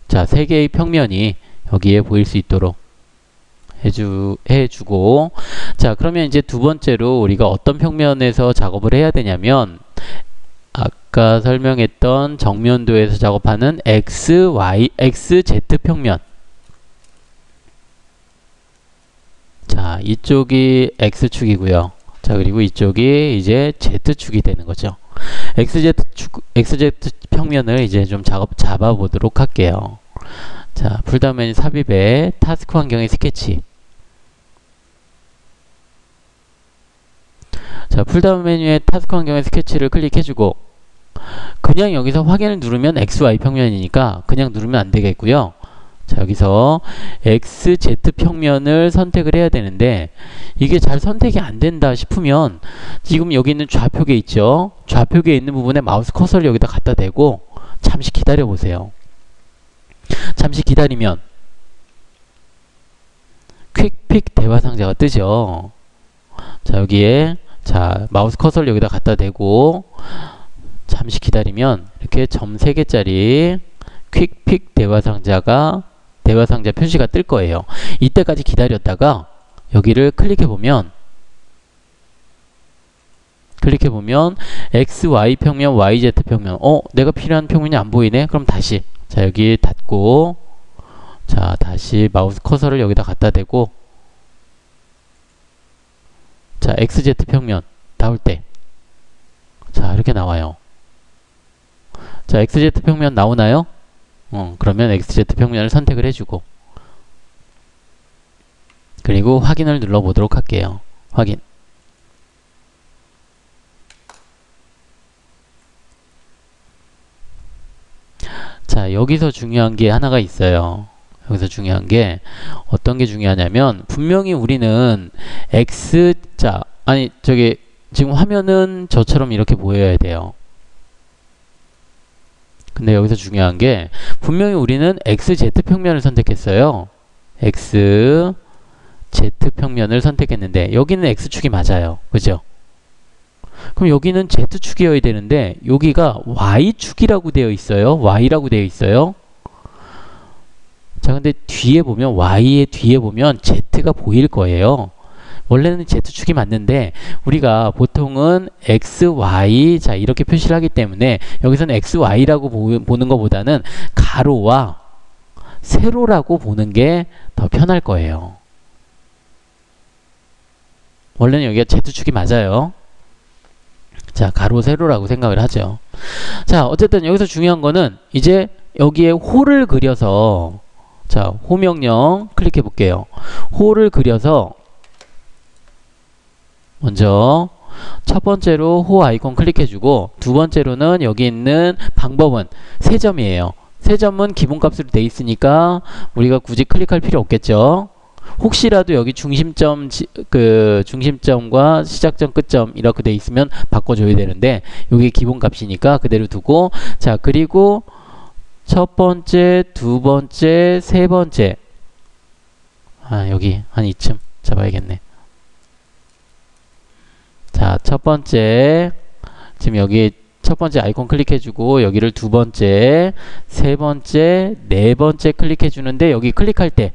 자, 세 개의 평면이 여기에 보일 수 있도록 해주고 자, 그러면 이제 두 번째로 우리가 어떤 평면에서 작업을 해야 되냐면 아까 설명했던 정면도에서 작업하는 X, Y, X, Z 평면 자, 이쪽이 X축이고요. 자, 그리고 이쪽이 이제 Z축이 되는 거죠. XZ 평면을 이제 좀 잡아보도록 할게요. 자, 풀다운 메뉴 삽입에 타스크 환경의 스케치. 자, 풀다운 메뉴에 타스크 환경의 스케치를 클릭해주고 그냥 여기서 확인을 누르면 XY 평면이니까 그냥 누르면 안 되겠고요. 자, 여기서 XZ 평면을 선택을 해야 되는데 이게 잘 선택이 안 된다 싶으면 지금 여기 있는 좌표계 있죠? 좌표계에 있는 부분에 마우스 커서를 여기다 갖다 대고 잠시 기다려 보세요. 잠시 기다리면 퀵픽 대화 상자가 뜨죠. 자, 여기에 자, 마우스 커서를 여기다 갖다 대고 잠시 기다리면 이렇게 점 3개짜리 퀵픽 대화 상자 표시가 뜰 거예요. 이때까지 기다렸다가 여기를 클릭해 보면 XY 평면, YZ 평면. 내가 필요한 평면이 안 보이네. 그럼 다시 자, 여기 닫고 자, 다시 마우스 커서를 여기다 갖다 대고 자, XZ 평면 나올 때 자, 이렇게 나와요. 자, XZ 평면 나오나요? 그러면 XZ 평면을 선택을 해주고 그리고 확인을 눌러보도록 할게요. 확인. 자, 여기서 중요한 게 하나가 있어요. 여기서 중요한 게 어떤 게 중요하냐면 분명히 우리는 지금 화면은 저처럼 이렇게 보여야 돼요. 근데 여기서 중요한 게 분명히 우리는 XZ 평면을 선택했어요. XZ 평면을 선택했는데 여기는 X축이 맞아요. 그죠? 그럼 여기는 Z축이어야 되는데 여기가 Y축이라고 되어 있어요. Y라고 되어 있어요. 자, 근데 뒤에 보면 Y의 뒤에 보면 Z가 보일 거예요. 원래는 Z축이 맞는데 우리가 보통은 XY 자 이렇게 표시를 하기 때문에 여기서는 XY라고 보는 것보다는 가로와 세로라고 보는 게 더 편할 거예요. 원래는 여기가 Z축이 맞아요. 자, 가로 세로라고 생각을 하죠. 자, 어쨌든 여기서 중요한 거는 이제 여기에 호를 그려서 자, 호 명령 클릭해 볼게요. 호를 그려서 먼저 첫 번째로 호 아이콘 클릭해주고 두 번째로는 여기 있는 방법은 세 점이에요. 세 점은 기본값으로 돼 있으니까 우리가 굳이 클릭할 필요 없겠죠. 혹시라도 여기 중심점과 시작점, 끝점 이렇게 돼 있으면 바꿔줘야 되는데 여기 기본값이니까 그대로 두고 자, 그리고 첫 번째, 두 번째, 세 번째 여기 한 이쯤 잡아야겠네. 자, 첫 번째 지금 여기 첫 번째 아이콘 클릭해주고 여기를 두 번째, 세 번째, 네 번째 클릭해주는데 여기 클릭할 때는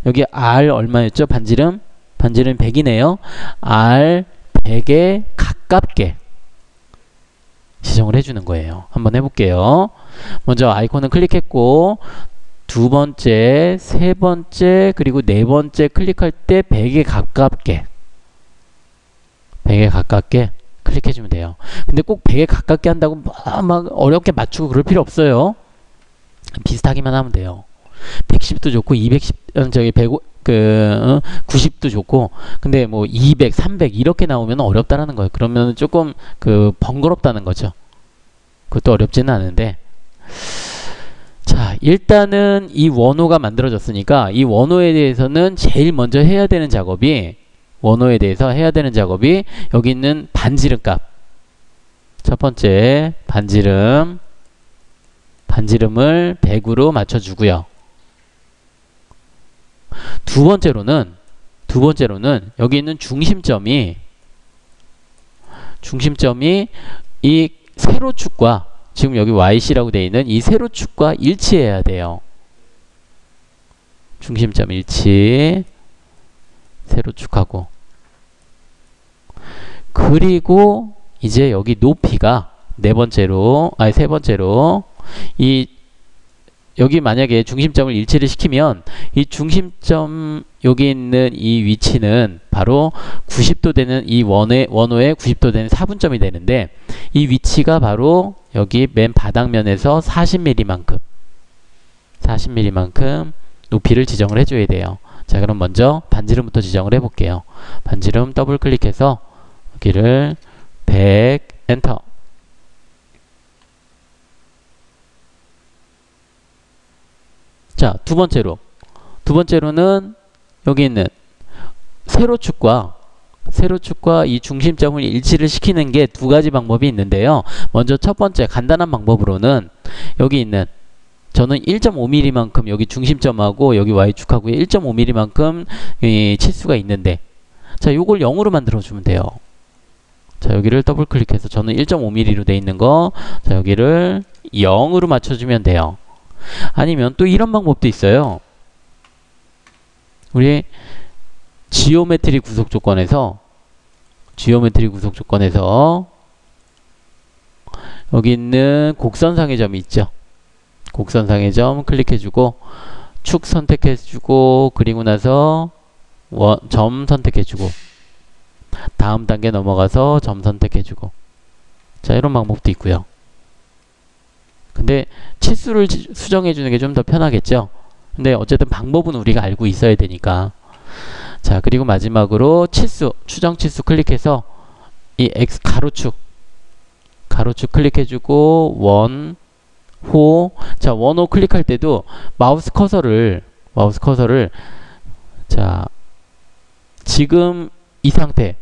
여기 R 얼마였죠? 반지름 100이네요. R 100에 가깝게 지정을 해주는 거예요. 한번 해볼게요. 먼저 아이콘은 클릭했고 두 번째, 세 번째, 그리고 네 번째 클릭할 때 100에 가깝게 클릭해주면 돼요. 근데 꼭 100에 가깝게 한다고 막 어렵게 맞추고 그럴 필요 없어요. 비슷하기만 하면 돼요. 110도 좋고 90도 좋고 근데 뭐 200, 300 이렇게 나오면 어렵다라는 거예요. 그러면 조금 번거롭다는 거죠. 그것도 어렵지는 않은데 자, 일단은 이 원호가 만들어졌으니까 이 원호에 대해서는 제일 먼저 해야 되는 작업이 여기 있는 반지름 값. 첫 번째 반지름을 100으로 맞춰주고요. 두 번째로는 여기 있는 중심점이 이 세로축과 지금 여기 YC라고 되어 있는 이 세로축과 일치해야 돼요. 중심점 일치 세로축하고 그리고 이제 여기 높이가 세 번째로 여기 만약에 중심점을 일치를 시키면 이 중심점 여기 있는 이 위치는 바로 90도 되는 이 원호의 90도 되는 4분점이 되는데 이 위치가 바로 여기 맨 바닥면에서 40mm만큼 높이를 지정을 해줘야 돼요. 자, 그럼 먼저 반지름부터 지정을 해볼게요. 반지름 더블 클릭해서 여기를 100 엔터. 자, 두 번째로는 여기 있는 세로축과 이 중심점을 일치를 시키는 게 두 가지 방법이 있는데요. 먼저 첫 번째 간단한 방법으로는 여기 있는 저는 1.5mm만큼 여기 중심점하고 여기 y축하고 1.5mm만큼 이 치수가 있는데, 자, 요걸 0으로 만들어 주면 돼요. 자, 여기를 더블 클릭해서 저는 1.5mm로 돼 있는 거, 자, 여기를 0으로 맞춰주면 돼요. 아니면 또 이런 방법도 있어요. 우리 지오메트리 구속 조건에서 여기 있는 곡선상의 점이 있죠. 곡선상의 점 클릭해주고 축 선택해주고, 그리고 나서 점 선택해주고, 다음 단계 넘어가서 점 선택해주고, 자, 이런 방법도 있고요. 근데 치수를 수정해주는 게 좀 더 편하겠죠. 근데 어쨌든 방법은 우리가 알고 있어야 되니까. 자, 그리고 마지막으로 추정 치수 클릭해서 이 X 가로축 클릭해주고 원호. 자, 원호 클릭할 때도 마우스 커서를 자, 지금 이 상태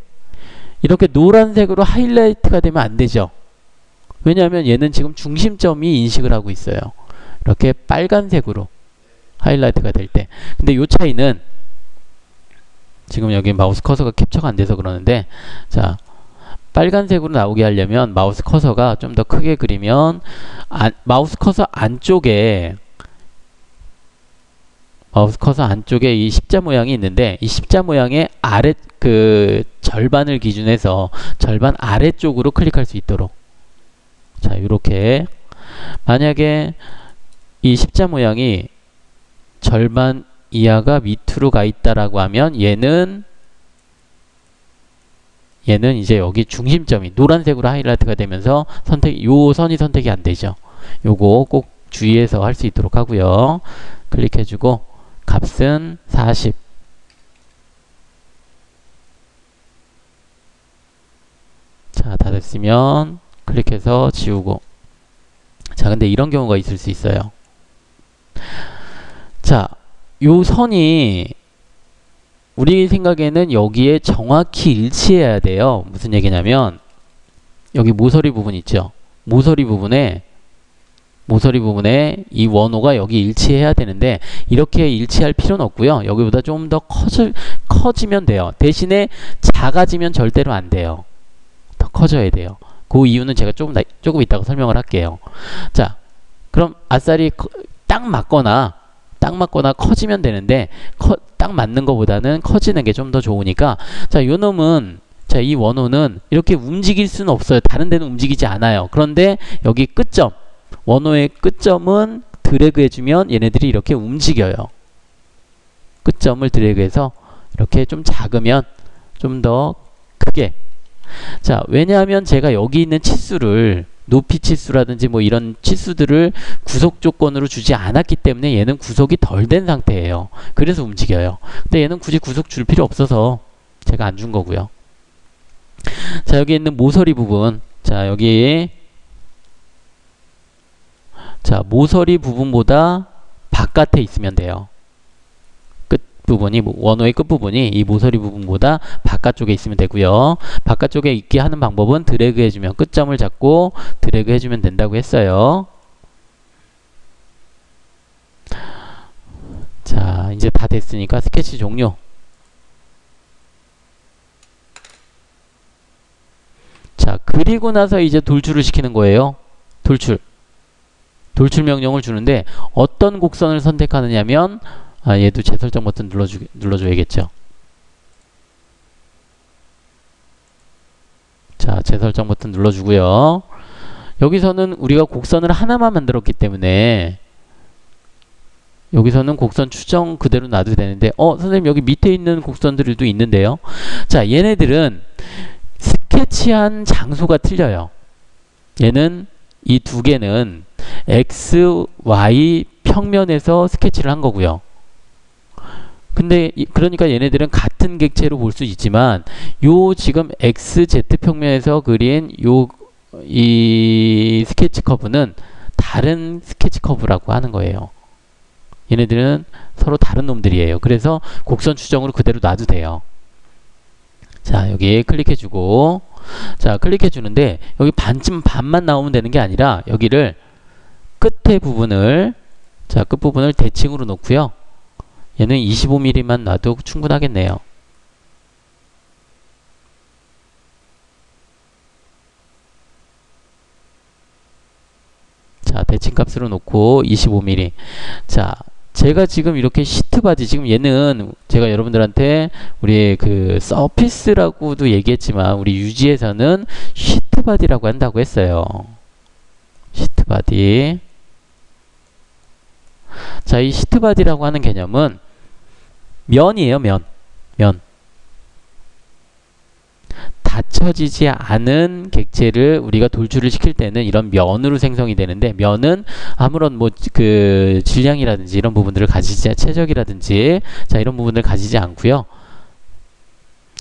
이렇게 노란색으로 하이라이트가 되면 안 되죠. 왜냐하면 얘는 지금 중심점이 인식을 하고 있어요. 이렇게 빨간색으로 하이라이트가 될 때. 근데 요 차이는 지금 여기 마우스 커서가 캡처가 안 돼서 그러는데, 자, 빨간색으로 나오게 하려면 마우스 커서가 좀 더 크게 그리면 마우스 커서 안쪽에 이 십자 모양이 있는데, 이 십자 모양의 아래 그 절반을 기준해서 절반 아래쪽으로 클릭할 수 있도록, 자, 요렇게 만약에 이 십자 모양이 절반 이하가 밑으로 가 있다라고 하면 얘는 이제 여기 중심점이 노란색으로 하이라이트가 되면서 요 선이 선택이 안 되죠. 요거 꼭 주의해서 할 수 있도록 하고요. 클릭해주고 값은 40. 자, 다 됐으면 클릭해서 지우고. 자, 근데 이런 경우가 있을 수 있어요. 자, 요 선이 우리 생각에는 여기에 정확히 일치해야 돼요. 무슨 얘기냐면 여기 모서리 부분 있죠. 모서리 부분에 이 원호가 여기 일치해야 되는데 이렇게 일치할 필요는 없고요. 여기보다 좀 더 커지면 돼요. 대신에 작아지면 절대로 안 돼요. 더 커져야 돼요. 그 이유는 제가 조금 이따가 설명을 할게요. 자, 그럼 아싸리 딱 맞거나 커지면 되는데 딱 맞는 것보다는 커지는 게 좀 더 좋으니까, 자, 요 놈은, 자, 이 원호는 이렇게 움직일 수는 없어요. 다른 데는 움직이지 않아요. 그런데 여기 끝점, 원호의 끝점은 드래그 해주면 얘네들이 이렇게 움직여요. 끝점을 드래그해서 이렇게 좀 작으면 좀 더 크게. 자, 왜냐하면 제가 여기 있는 치수를 높이 치수라든지 뭐 이런 치수들을 구속 조건으로 주지 않았기 때문에 얘는 구속이 덜 된 상태예요. 그래서 움직여요. 근데 얘는 굳이 구속 줄 필요 없어서 제가 안 준 거고요. 자, 여기 있는 모서리 부분, 자, 여기, 자, 모서리 부분보다 바깥에 있으면 돼요. 부분이, 원호의 끝부분이 이 모서리 부분보다 바깥쪽에 있으면 되고요. 바깥쪽에 있게 하는 방법은 드래그 해주면, 끝점을 잡고 드래그 해주면 된다고 했어요. 자, 이제 다 됐으니까 스케치 종료. 자, 그리고 나서 이제 돌출을 시키는 거예요. 돌출 명령을 주는데 어떤 곡선을 선택하느냐면, 얘도 재설정 버튼 눌러줘야겠죠. 자, 재설정 버튼 눌러주고요. 여기서는 우리가 곡선을 하나만 만들었기 때문에 여기서는 곡선 추정 그대로 놔도 되는데, 선생님 여기 밑에 있는 곡선들도 있는데요. 자, 얘네들은 스케치한 장소가 틀려요. 얘는 이 두 개는 X, Y 평면에서 스케치를 한 거고요. 근데 그러니까 얘네들은 같은 객체로 볼 수 있지만 요 지금 XZ 평면에서 그린 이 스케치 커브는 다른 스케치 커브라고 하는 거예요. 얘네들은 서로 다른 놈들이에요. 그래서 곡선 추정으로 그대로 놔도 돼요. 자, 여기 클릭해주고, 자, 클릭해주는데 여기 반만 나오면 되는 게 아니라 여기를 끝에 부분을, 자, 끝부분을 대칭으로 놓고요. 얘는 25mm만 놔도 충분하겠네요. 자, 대칭 값으로 놓고 25mm. 자, 제가 지금 이렇게 시트 바디, 지금 얘는 제가 여러분들한테 우리 그 서피스라고도 얘기했지만 우리 유지에서는 시트 바디라고 한다고 했어요. 시트 바디. 자, 이 시트 바디라고 하는 개념은 면이에요, 면. 닫혀지지 않은 객체를 우리가 돌출을 시킬 때는 이런 면으로 생성이 되는데, 면은 아무런 뭐 그 질량이라든지 이런 부분들을 가지지, 최적이라든지 자, 이런 부분을 가지지 않고요.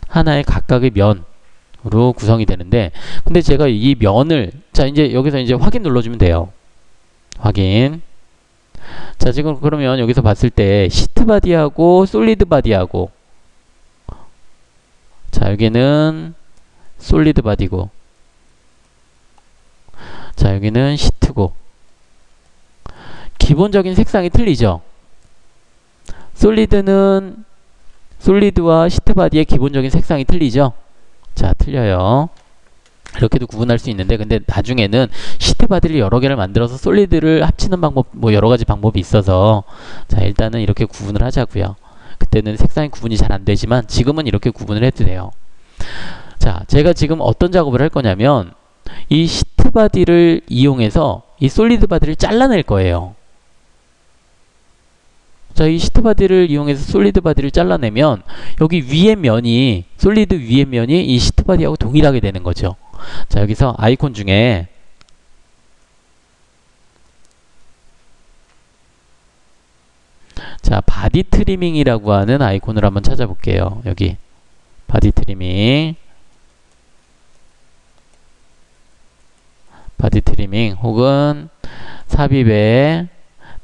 하나의 각각의 면으로 구성이 되는데, 근데 제가 이 면을, 자, 이제 여기서 이제 확인 눌러주면 돼요. 확인. 자, 지금 그러면 여기서 봤을 때 시트 바디하고 솔리드 바디하고, 자, 여기는 솔리드 바디고, 자, 여기는 시트고, 기본적인 색상이 틀리죠. 솔리드와 시트 바디의 기본적인 색상이 틀리죠. 자, 틀려요. 이렇게도 구분할 수 있는데, 근데 나중에는 시트 바디를 여러 개를 만들어서 솔리드를 합치는 방법, 뭐 여러 가지 방법이 있어서, 자, 일단은 이렇게 구분을 하자고요. 그때는 색상이 구분이 잘 안 되지만 지금은 이렇게 구분을 해도 돼요. 자, 제가 지금 어떤 작업을 할 거냐면 이 시트 바디를 이용해서 이 솔리드 바디를 잘라낼 거예요. 자, 이 시트 바디를 이용해서 솔리드 바디를 잘라내면 여기 위에 면이, 솔리드 위에 면이 이 시트 바디하고 동일하게 되는 거죠. 자, 여기서 아이콘 중에 자, 바디 트리밍이라고 하는 아이콘을 한번 찾아볼게요. 여기 바디 트리밍, 바디 트리밍 혹은 삽입의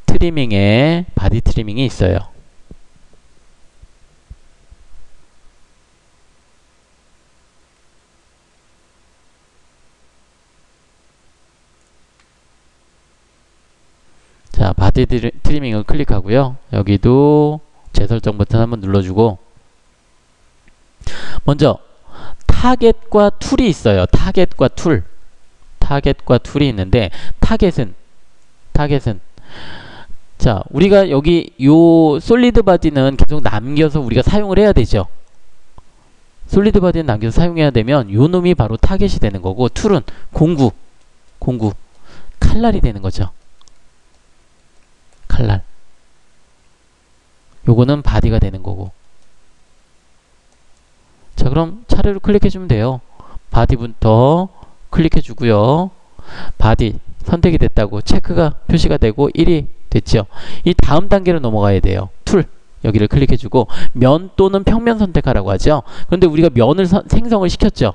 트리밍에 바디 트리밍이 있어요. 자, 바디 트리밍을 클릭하고요. 여기도 재설정 버튼 한번 눌러주고, 먼저 타겟과 툴이 있어요. 타겟과 툴이 있는데, 타겟은 자, 우리가 여기 요 솔리드 바디는 계속 남겨서 우리가 사용을 해야 되죠. 솔리드 바디는 남겨서 사용해야 되면 요 놈이 바로 타겟이 되는 거고, 툴은 공구 칼날이 되는 거죠. 칼날. 요거는 바디가 되는 거고. 자, 그럼 차례로 클릭해주면 돼요. 바디부터 클릭해주고요. 바디 선택이 됐다고 체크가 표시가 되고 1이 됐죠. 이 다음 단계로 넘어가야 돼요. 툴. 여기를 클릭해주고 면 또는 평면 선택하라고 하죠. 그런데 우리가 면을 생성을 시켰죠.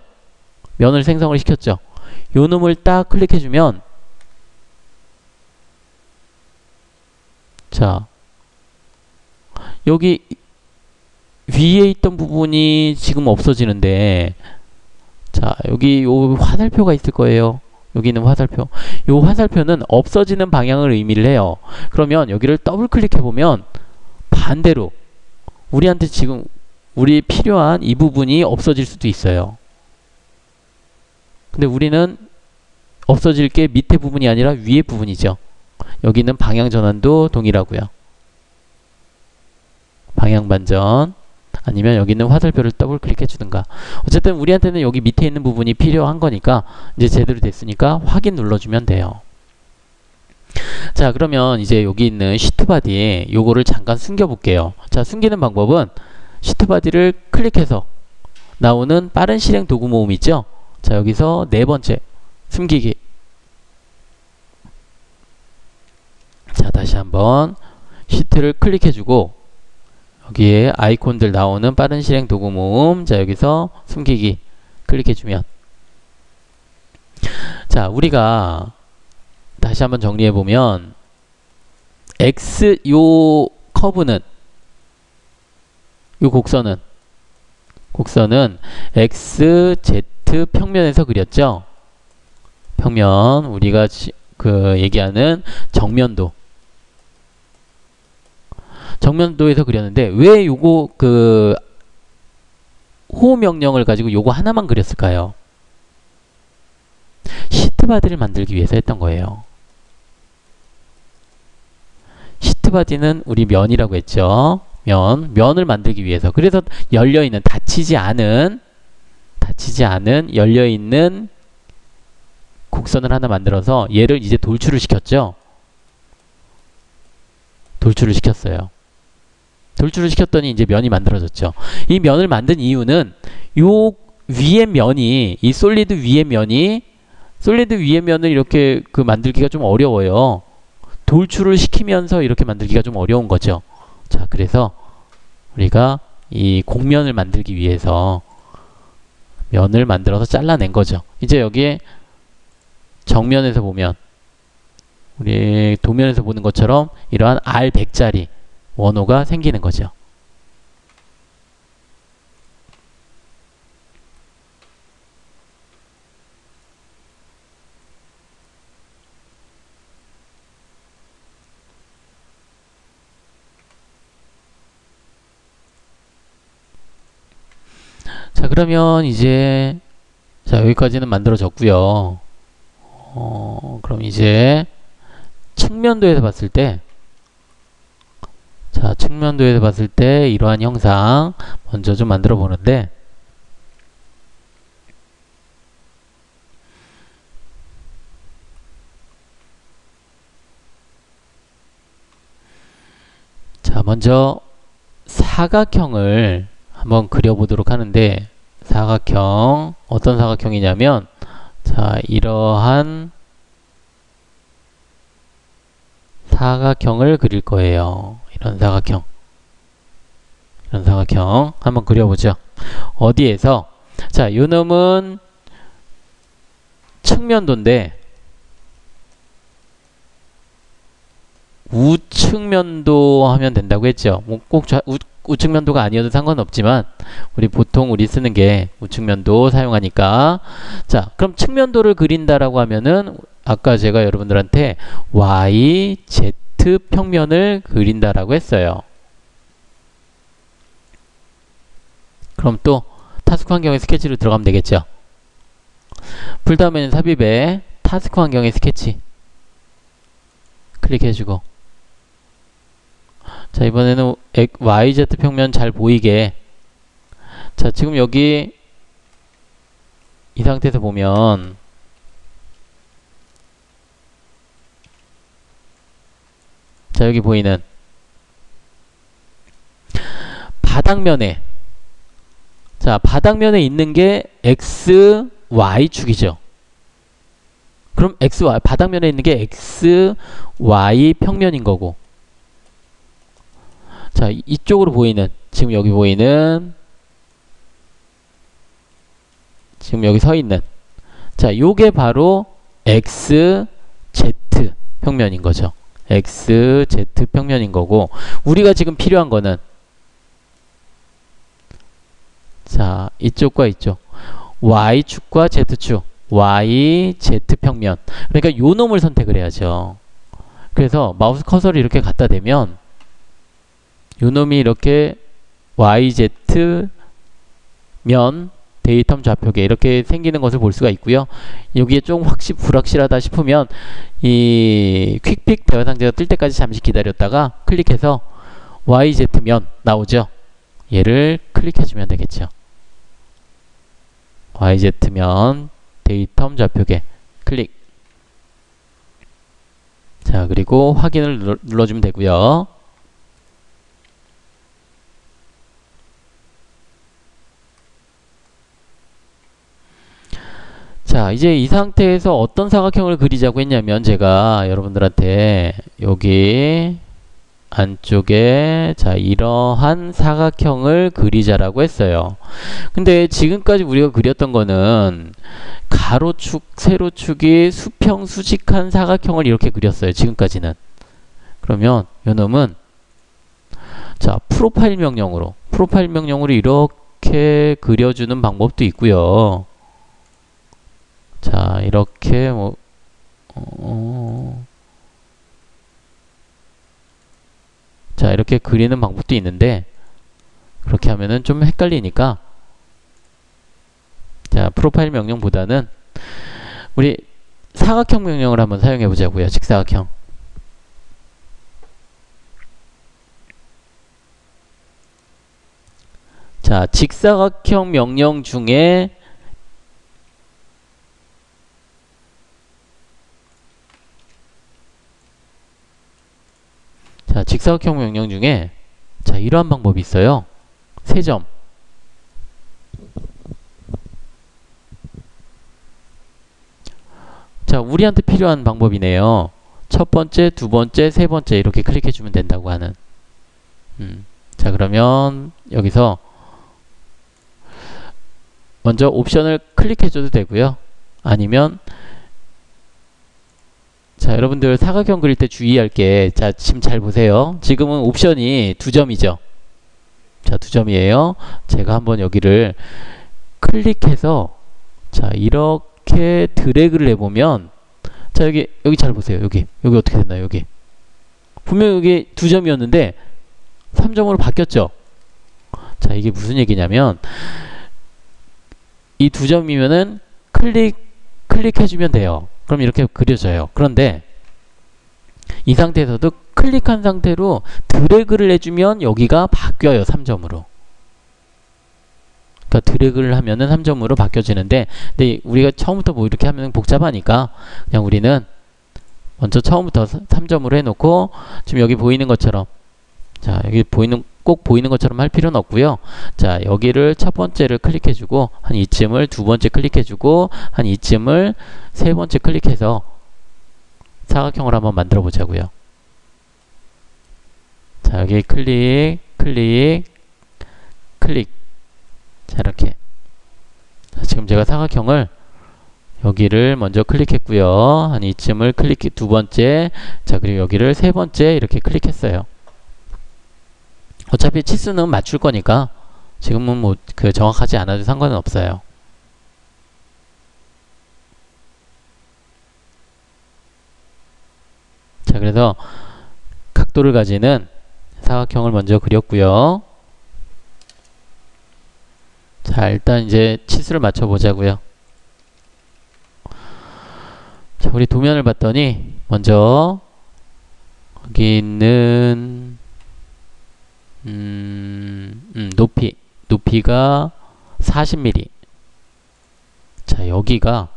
요 놈을 딱 클릭해주면, 자, 여기 위에 있던 부분이 지금 없어지는데, 자, 여기 요 화살표가 있을 거예요. 여기 있는 화살표. 요 화살표는 없어지는 방향을 의미를 해요. 그러면 여기를 더블 클릭해보면 반대로 우리한테 지금 우리 필요한 이 부분이 없어질 수도 있어요. 근데 우리는 없어질 게 밑에 부분이 아니라 위에 부분이죠. 여기는 방향 전환도 동일하고요. 방향 반전, 아니면 여기 있는 화살표를 더블 클릭해 주든가. 어쨌든 우리한테는 여기 밑에 있는 부분이 필요한 거니까 이제 제대로 됐으니까 확인 눌러주면 돼요. 자, 그러면 이제 여기 있는 시트 바디에 요거를 잠깐 숨겨 볼게요. 자, 숨기는 방법은 시트 바디를 클릭해서 나오는 빠른 실행 도구 모음 있죠? 자, 여기서 네 번째 숨기기. 자, 다시 한번 시트를 클릭해주고 여기에 아이콘들 나오는 빠른 실행 도구 모음, 자, 여기서 숨기기 클릭해주면, 자, 우리가 다시 한번 정리해보면 x 요 커브는 요 곡선은 x, z 평면에서 그렸죠. 평면 우리가 그 얘기하는 정면도에서 그렸는데 왜 요거 그 호호 명령을 가지고 요거 하나만 그렸을까요? 시트 바디를 만들기 위해서 했던 거예요. 시트 바디는 우리 면이라고 했죠. 면을 만들기 위해서. 그래서 열려있는 닫히지 않은 열려있는 곡선을 하나 만들어서 얘를 이제 돌출을 시켰죠. 돌출을 시켰어요. 돌출을 시켰더니 이제 면이 만들어졌죠. 이 면을 만든 이유는 요 위의 면이 이 솔리드 위의 면을 이렇게 그 만들기가 좀 어려워요. 돌출을 시키면서 이렇게 만들기가 좀 어려운 거죠. 자, 그래서 우리가 이 곡면을 만들기 위해서 면을 만들어서 잘라낸 거죠. 이제 여기에 정면에서 보면 우리 도면에서 보는 것처럼 이러한 R100짜리 원호가 생기는 거죠. 자, 그러면 이제 여기까지는 만들어졌고요. 그럼 이제 측면도에서 봤을 때 이러한 형상 먼저 좀 만들어 보는데, 자, 먼저 사각형을 한번 그려보도록 하는데, 사각형 어떤 사각형이냐면, 자, 이러한 사각형을 그릴 거예요. 이런 사각형 한번 그려보죠. 어디에서? 자, 요 놈은 측면도인데 우측면도 하면 된다고 했죠. 뭐 꼭 우측면도가 아니어도 상관없지만 우리 보통 쓰는 게 우측면도 사용하니까. 자, 그럼 측면도를 그린다라고 하면은 아까 제가 여러분들한테 y, z 평면을 그린다라고 했어요. 그럼 또 타스크 환경의 스케치로 들어가면 되겠죠. 풀 다음에는 삽입에 타스크 환경의 스케치 클릭해주고, 자, 이번에는 YZ 평면 잘 보이게. 자, 지금 여기 이 상태에서 보면 자, 여기 보이는 바닥면에 있는 게 X, Y축이죠. 그럼 바닥면에 있는 게 X, Y 평면인 거고, 자, 이쪽으로 보이는, 지금 여기 서 있는, 자, 요게 바로 X, Z 평면인 거죠. X, Z 평면인 거고, 우리가 지금 필요한 거는, 자, 이쪽과 이쪽, Y축과 Z축, Y, Z 평면. 그러니까 요 놈을 선택을 해야죠. 그래서 마우스 커서를 이렇게 갖다 대면 요 놈이 이렇게 YZ 면 데이텀 좌표계 이렇게 생기는 것을 볼 수가 있고요. 여기에 좀 불확실하다 싶으면 이 퀵픽 대화 상자가 뜰 때까지 잠시 기다렸다가 클릭해서 YZ면 나오죠. 얘를 클릭해주면 되겠죠. YZ면 데이텀 좌표계 클릭. 자, 그리고 확인을 눌러주면 되고요. 자, 이제 이 상태에서 어떤 사각형을 그리자고 했냐면, 제가 여러분들한테 여기 안쪽에 자, 이러한 사각형을 그리자라고 했어요. 근데 지금까지 우리가 그렸던 거는 가로축, 세로축이 수평, 수직한 사각형을 이렇게 그렸어요. 지금까지는. 그러면 요놈은 자, 프로파일 명령으로 이렇게 그려주는 방법도 있고요. 자, 이렇게 뭐 자, 이렇게 그리는 방법도 있는데 그렇게 하면은 좀 헷갈리니까 자, 프로파일 명령보다는 우리 사각형 명령을 한번 사용해 보자고요. 직사각형. 자, 직사각형 명령 중에 자, 직사각형 명령 중에 자, 이러한 방법이 있어요. 세 점. 자, 우리한테 필요한 방법이네요. 첫 번째, 두 번째, 세 번째 이렇게 클릭해 주면 된다고 하는. 자, 그러면 여기서 먼저 옵션을 클릭해 줘도 되고요. 아니면 자, 여러분들 사각형 그릴 때 주의할 게, 자, 지금 잘 보세요. 지금은 옵션이 두 점이죠. 자, 두 점이에요. 제가 한번 여기를 클릭해서 자, 이렇게 드래그를 해보면 자, 여기 잘 보세요. 여기 어떻게 됐나요? 여기 분명 여기 두 점이었는데 3점으로 바뀌었죠. 자, 이게 무슨 얘기냐면 이 두 점이면은 클릭해주면 돼요. 그럼 이렇게 그려져요. 그런데 이 상태에서도 클릭한 상태로 드래그를 해주면 여기가 바뀌어요. 3점으로. 그러니까 드래그를 하면은 3점으로 바뀌어지는데, 근데 우리가 처음부터 뭐 이렇게 하면 복잡하니까 그냥 우리는 먼저 처음부터 3점으로 해놓고 지금 여기 보이는 것처럼 자, 여기 꼭 보이는 것처럼 할 필요는 없고요. 자, 여기를 첫 번째를 클릭해주고 한 이쯤을 두 번째 클릭해주고 한 이쯤을 세 번째 클릭해서 사각형을 한번 만들어 보자고요. 자, 여기 클릭. 자, 이렇게. 자, 지금 제가 사각형을 여기를 먼저 클릭했고요. 한 이쯤을 두 번째. 자, 그리고 여기를 세 번째 이렇게 클릭했어요. 어차피 치수는 맞출 거니까 지금은 뭐 정확하지 않아도 상관은 없어요. 자, 그래서 각도를 가지는 사각형을 먼저 그렸고요. 자, 일단 이제 치수를 맞춰 보자고요. 자, 우리 도면을 봤더니 먼저 여기 있는 높이가 40mm. 자, 여기가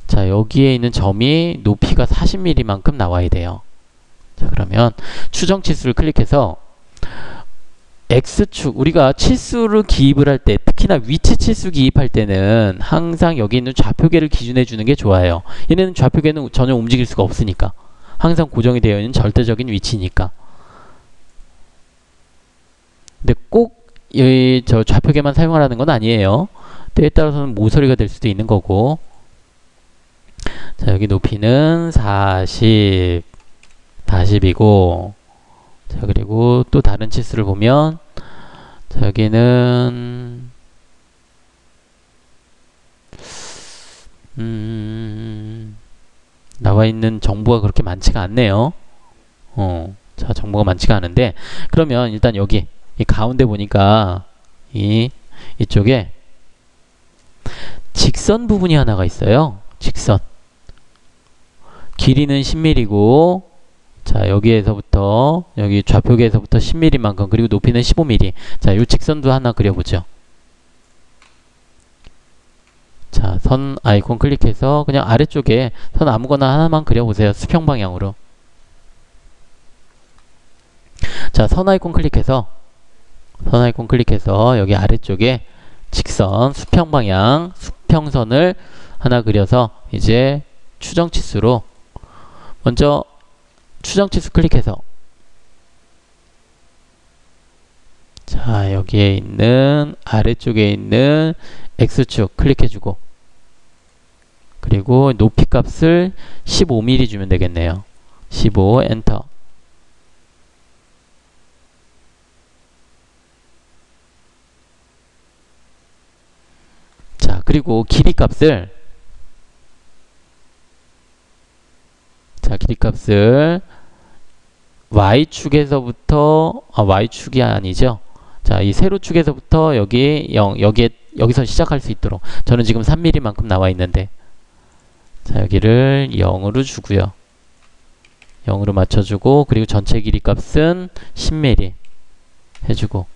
자, 여기에 있는 점이 높이가 40mm만큼 나와야 돼요. 자, 그러면 추정 치수를 클릭해서 X축, 우리가 치수를 기입을 할 때, 특히나 위치 치수 기입할 때는 항상 여기 있는 좌표계를 기준해 주는 게 좋아요. 얘네는 좌표계는 전혀 움직일 수가 없으니까. 항상 고정이 되어 있는 절대적인 위치니까. 근데 꼭 저 좌표계만 사용하라는 건 아니에요. 때에 따라서는 모서리가 될 수도 있는 거고. 자, 여기 높이는 40이고, 자, 그리고 또 다른 치수를 보면, 자, 여기는 나와 있는 정보가 그렇게 많지가 않네요. 자, 정보가 많지가 않은데, 그러면 일단 여기 이 가운데 보니까 이쪽에 직선 부분이 하나가 있어요. 직선. 길이는 10mm고, 자, 여기에서부터 여기 좌표계에서부터 10mm만큼, 그리고 높이는 15mm. 자, 이 직선도 하나 그려보죠. 자, 선 아이콘 클릭해서 그냥 아래쪽에 선 아무거나 하나만 그려보세요. 수평 방향으로. 자, 선 아이콘 클릭해서 여기 아래쪽에 직선 수평 방향 수평선을 하나 그려서 이제 추정 치수로 먼저 추정 치수 클릭해서 자, 여기에 있는 아래쪽에 있는 X축 클릭해주고 그리고 높이 값을 15mm 주면 되겠네요. 15 엔터. 자, 그리고 길이 값을 y축에서부터 y축이 아니죠. 자, 이 세로축에서부터 여기서 시작할 수 있도록 저는 지금 3mm만큼 나와 있는데 자, 여기를 0으로 주고요. 0으로 맞춰주고 그리고 전체 길이 값은 10mm 해주고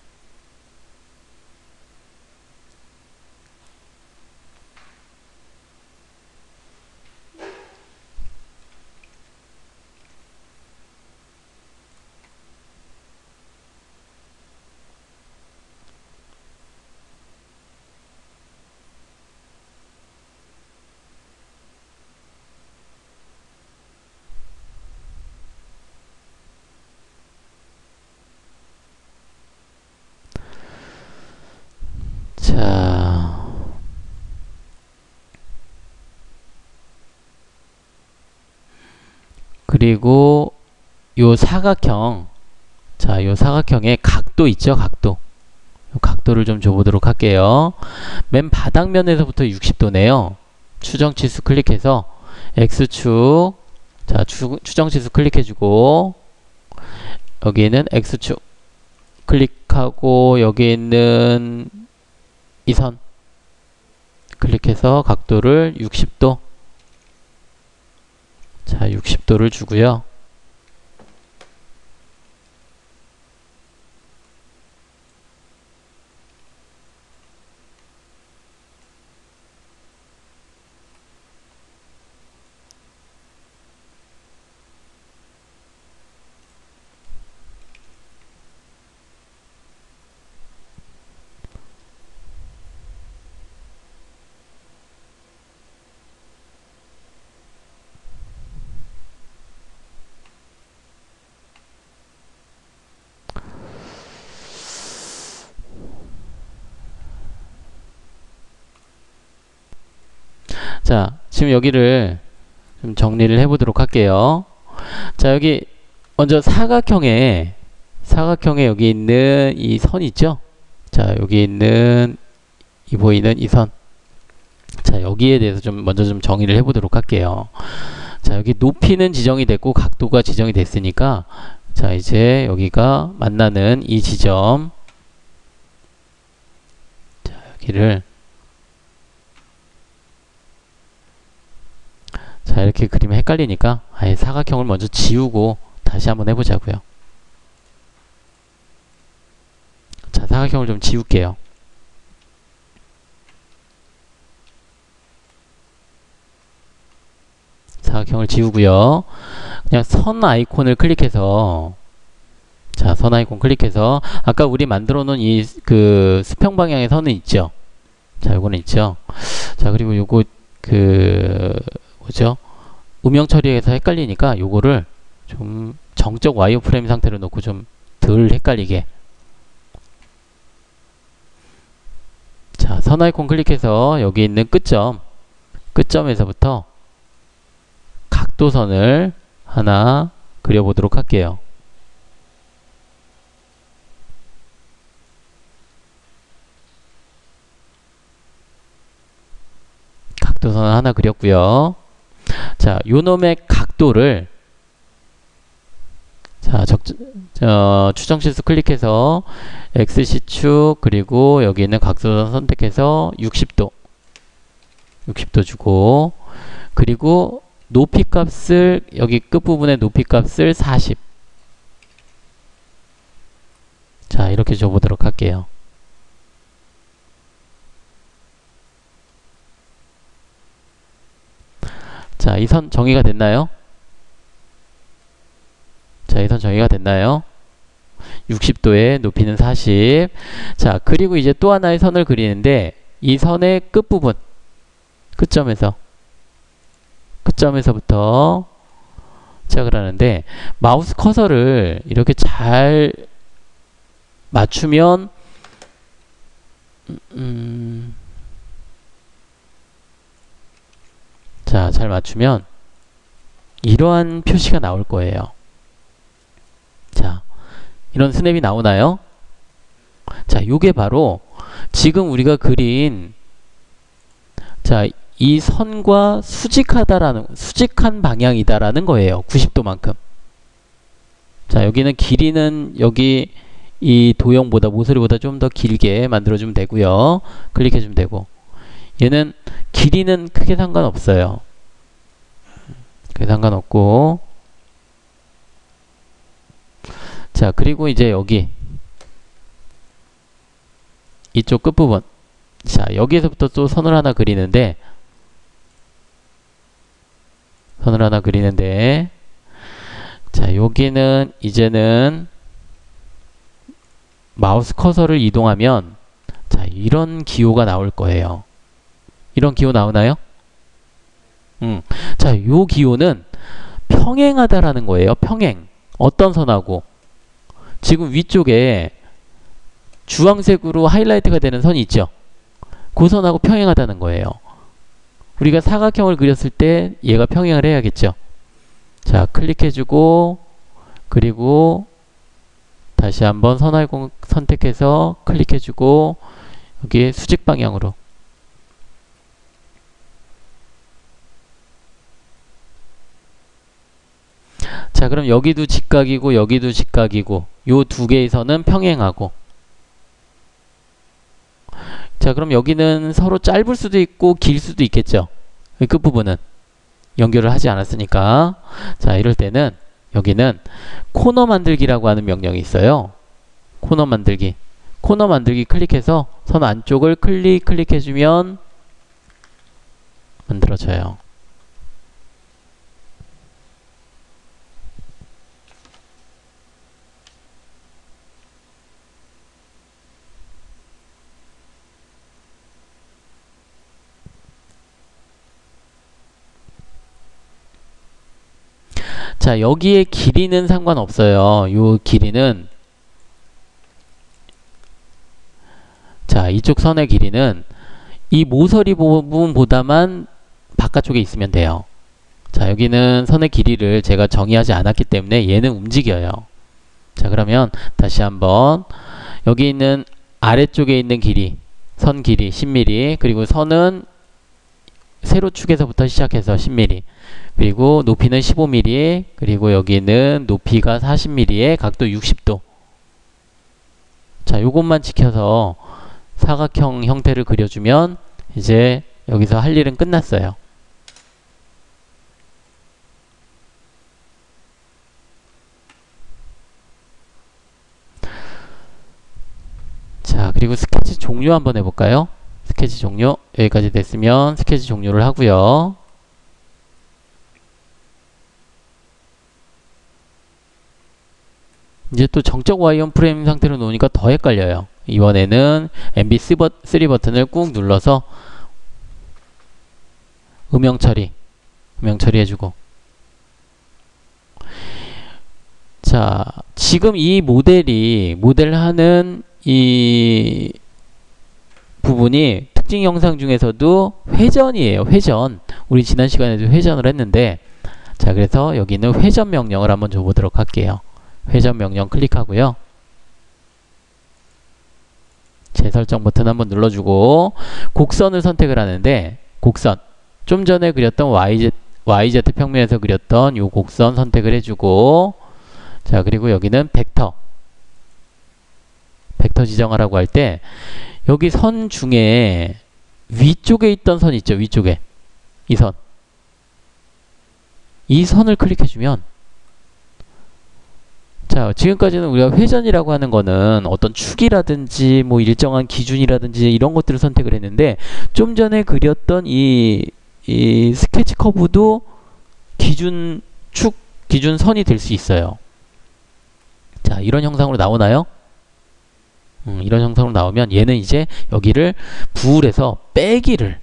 자, 그리고 요 사각형, 자, 요 사각형의 각도 있죠, 각도. 요 각도를 좀 줘보도록 할게요. 맨 바닥면에서부터 60도네요. 추정치수 클릭해서 X축, 자, 추정치수 클릭해주고 여기는 X축 클릭하고 여기 있는 이 선 클릭해서 각도를 60도, 자, 60도를 주고요. 자, 지금 여기를 좀 정리를 해보도록 할게요. 자, 여기 먼저 사각형에 여기 있는 이 선 있죠? 자, 여기 있는 이 보이는 이 선. 자, 여기에 대해서 좀 먼저 좀 정의를 해보도록 할게요. 자, 여기 높이는 지정이 됐고 각도가 지정이 됐으니까 자, 이제 여기가 만나는 이 지점, 자, 여기를 자, 이렇게 그리면 헷갈리니까 아예 사각형을 먼저 지우고 다시 한번 해보자고요. 자, 사각형을 좀 지울게요. 사각형을 지우고요. 그냥 선 아이콘을 클릭해서 자, 선 아이콘 클릭해서 아까 우리 만들어 놓은 이 그 수평 방향의 선은 있죠. 자, 요거는 있죠. 자, 그리고 요거 뭐죠? 음영 처리해서 헷갈리니까 요거를 좀 정적 와이어프레임 상태로 놓고 좀 덜 헷갈리게. 자, 선 아이콘 클릭해서 여기 있는 끝점에서부터 각도선을 하나 그려보도록 할게요. 각도선을 하나 그렸고요. 자, 요놈의 각도를 자, 추정치수 클릭해서 XC축 그리고 여기 있는 각도선 선택해서 60도 주고 그리고 높이 값을 여기 끝부분의 높이 값을 40. 자, 이렇게 줘보도록 할게요. 자, 이 선 정의가 됐나요? 자, 이 선 정의가 됐나요? 60도에 높이는 40. 자, 그리고 이제 또 하나의 선을 그리는데 이 선의 끝부분, 끝점에서부터 시작을 하는데 마우스 커서를 이렇게 잘 맞추면 자, 잘 맞추면 이러한 표시가 나올 거예요. 자, 이런 스냅이 나오나요? 자, 요게 바로 지금 우리가 그린 자, 이 선과 수직한 방향이다라는 거예요. 90도만큼. 자, 여기는 길이는 여기 이 도형보다 모서리보다 좀 더 길게 만들어주면 되고요. 클릭해주면 되고. 얘는 길이는 크게 상관없어요. 크게 상관없고. 자, 그리고 이제 여기 이쪽 끝부분. 자, 여기에서부터 또 선을 하나 그리는데 자, 여기는 이제는 마우스 커서를 이동하면 자, 이런 기호가 나올 거예요. 이런 기호 나오나요? 자, 요 기호는 평행하다라는 거예요. 평행. 어떤 선하고? 지금 위쪽에 주황색으로 하이라이트가 되는 선이 있죠? 그 선하고 평행하다는 거예요. 우리가 사각형을 그렸을 때 얘가 평행을 해야겠죠? 자, 클릭해주고 그리고 다시 한번 선활공 선택해서 클릭해주고 여기 수직 방향으로 자, 그럼 여기도 직각이고 여기도 직각이고 요 두 개의 선은 평행하고 자, 그럼 여기는 서로 짧을 수도 있고 길 수도 있겠죠? 이 끝부분은 연결을 하지 않았으니까 자, 이럴 때는 여기는 코너 만들기라고 하는 명령이 있어요. 코너 만들기 클릭해서 선 안쪽을 클릭해주면 만들어져요. 자, 여기에 길이는 상관없어요. 요 길이는 자, 이쪽 선의 길이는 이 모서리 부분보다만 바깥쪽에 있으면 돼요. 자, 여기는 선의 길이를 제가 정의하지 않았기 때문에 얘는 움직여요. 자, 그러면 다시 한번 여기 있는 아래쪽에 있는 길이 선 길이 10mm 그리고 선은 세로축에서부터 시작해서 10mm 그리고 높이는 15mm 그리고 여기는 높이가 40mm에 각도 60도 자, 요것만 지켜서 사각형 형태를 그려주면 이제 여기서 할 일은 끝났어요. 자, 그리고 스케치 종료 한번 해볼까요? 스케치 종료 여기까지 됐으면 스케치 종료를 하고요. 이제 또 정적 와이어 프레임 상태로 놓으니까 더 헷갈려요. 이번에는 MB3 버튼을 꾹 눌러서 음영 처리 해주고 자, 지금 이 모델하는 이 부분이 특징 영상 중에서도 회전이에요. 회전. 우리 지난 시간에도 회전을 했는데 자, 그래서 여기는 회전 명령을 한번 줘보도록 할게요. 회전 명령 클릭하고요. 재설정 버튼 한번 눌러주고 곡선을 선택을 하는데 곡선 좀 전에 그렸던 YZ 평면에서 그렸던 요 곡선 선택을 해주고 자, 그리고 여기는 벡터 지정하라고 할 때 여기 선 중에 위쪽에 있던 선 있죠? 위쪽에 이 선을 클릭해주면 자, 지금까지는 우리가 회전이라고 하는 거는 어떤 축이라든지 뭐 일정한 기준이라든지 이런 것들을 선택을 했는데 좀 전에 그렸던 이 스케치 커브도 기준선이 될 수 있어요. 자, 이런 형상으로 나오나요? 이런 형상으로 나오면 얘는 이제 여기를 부울해서 빼기를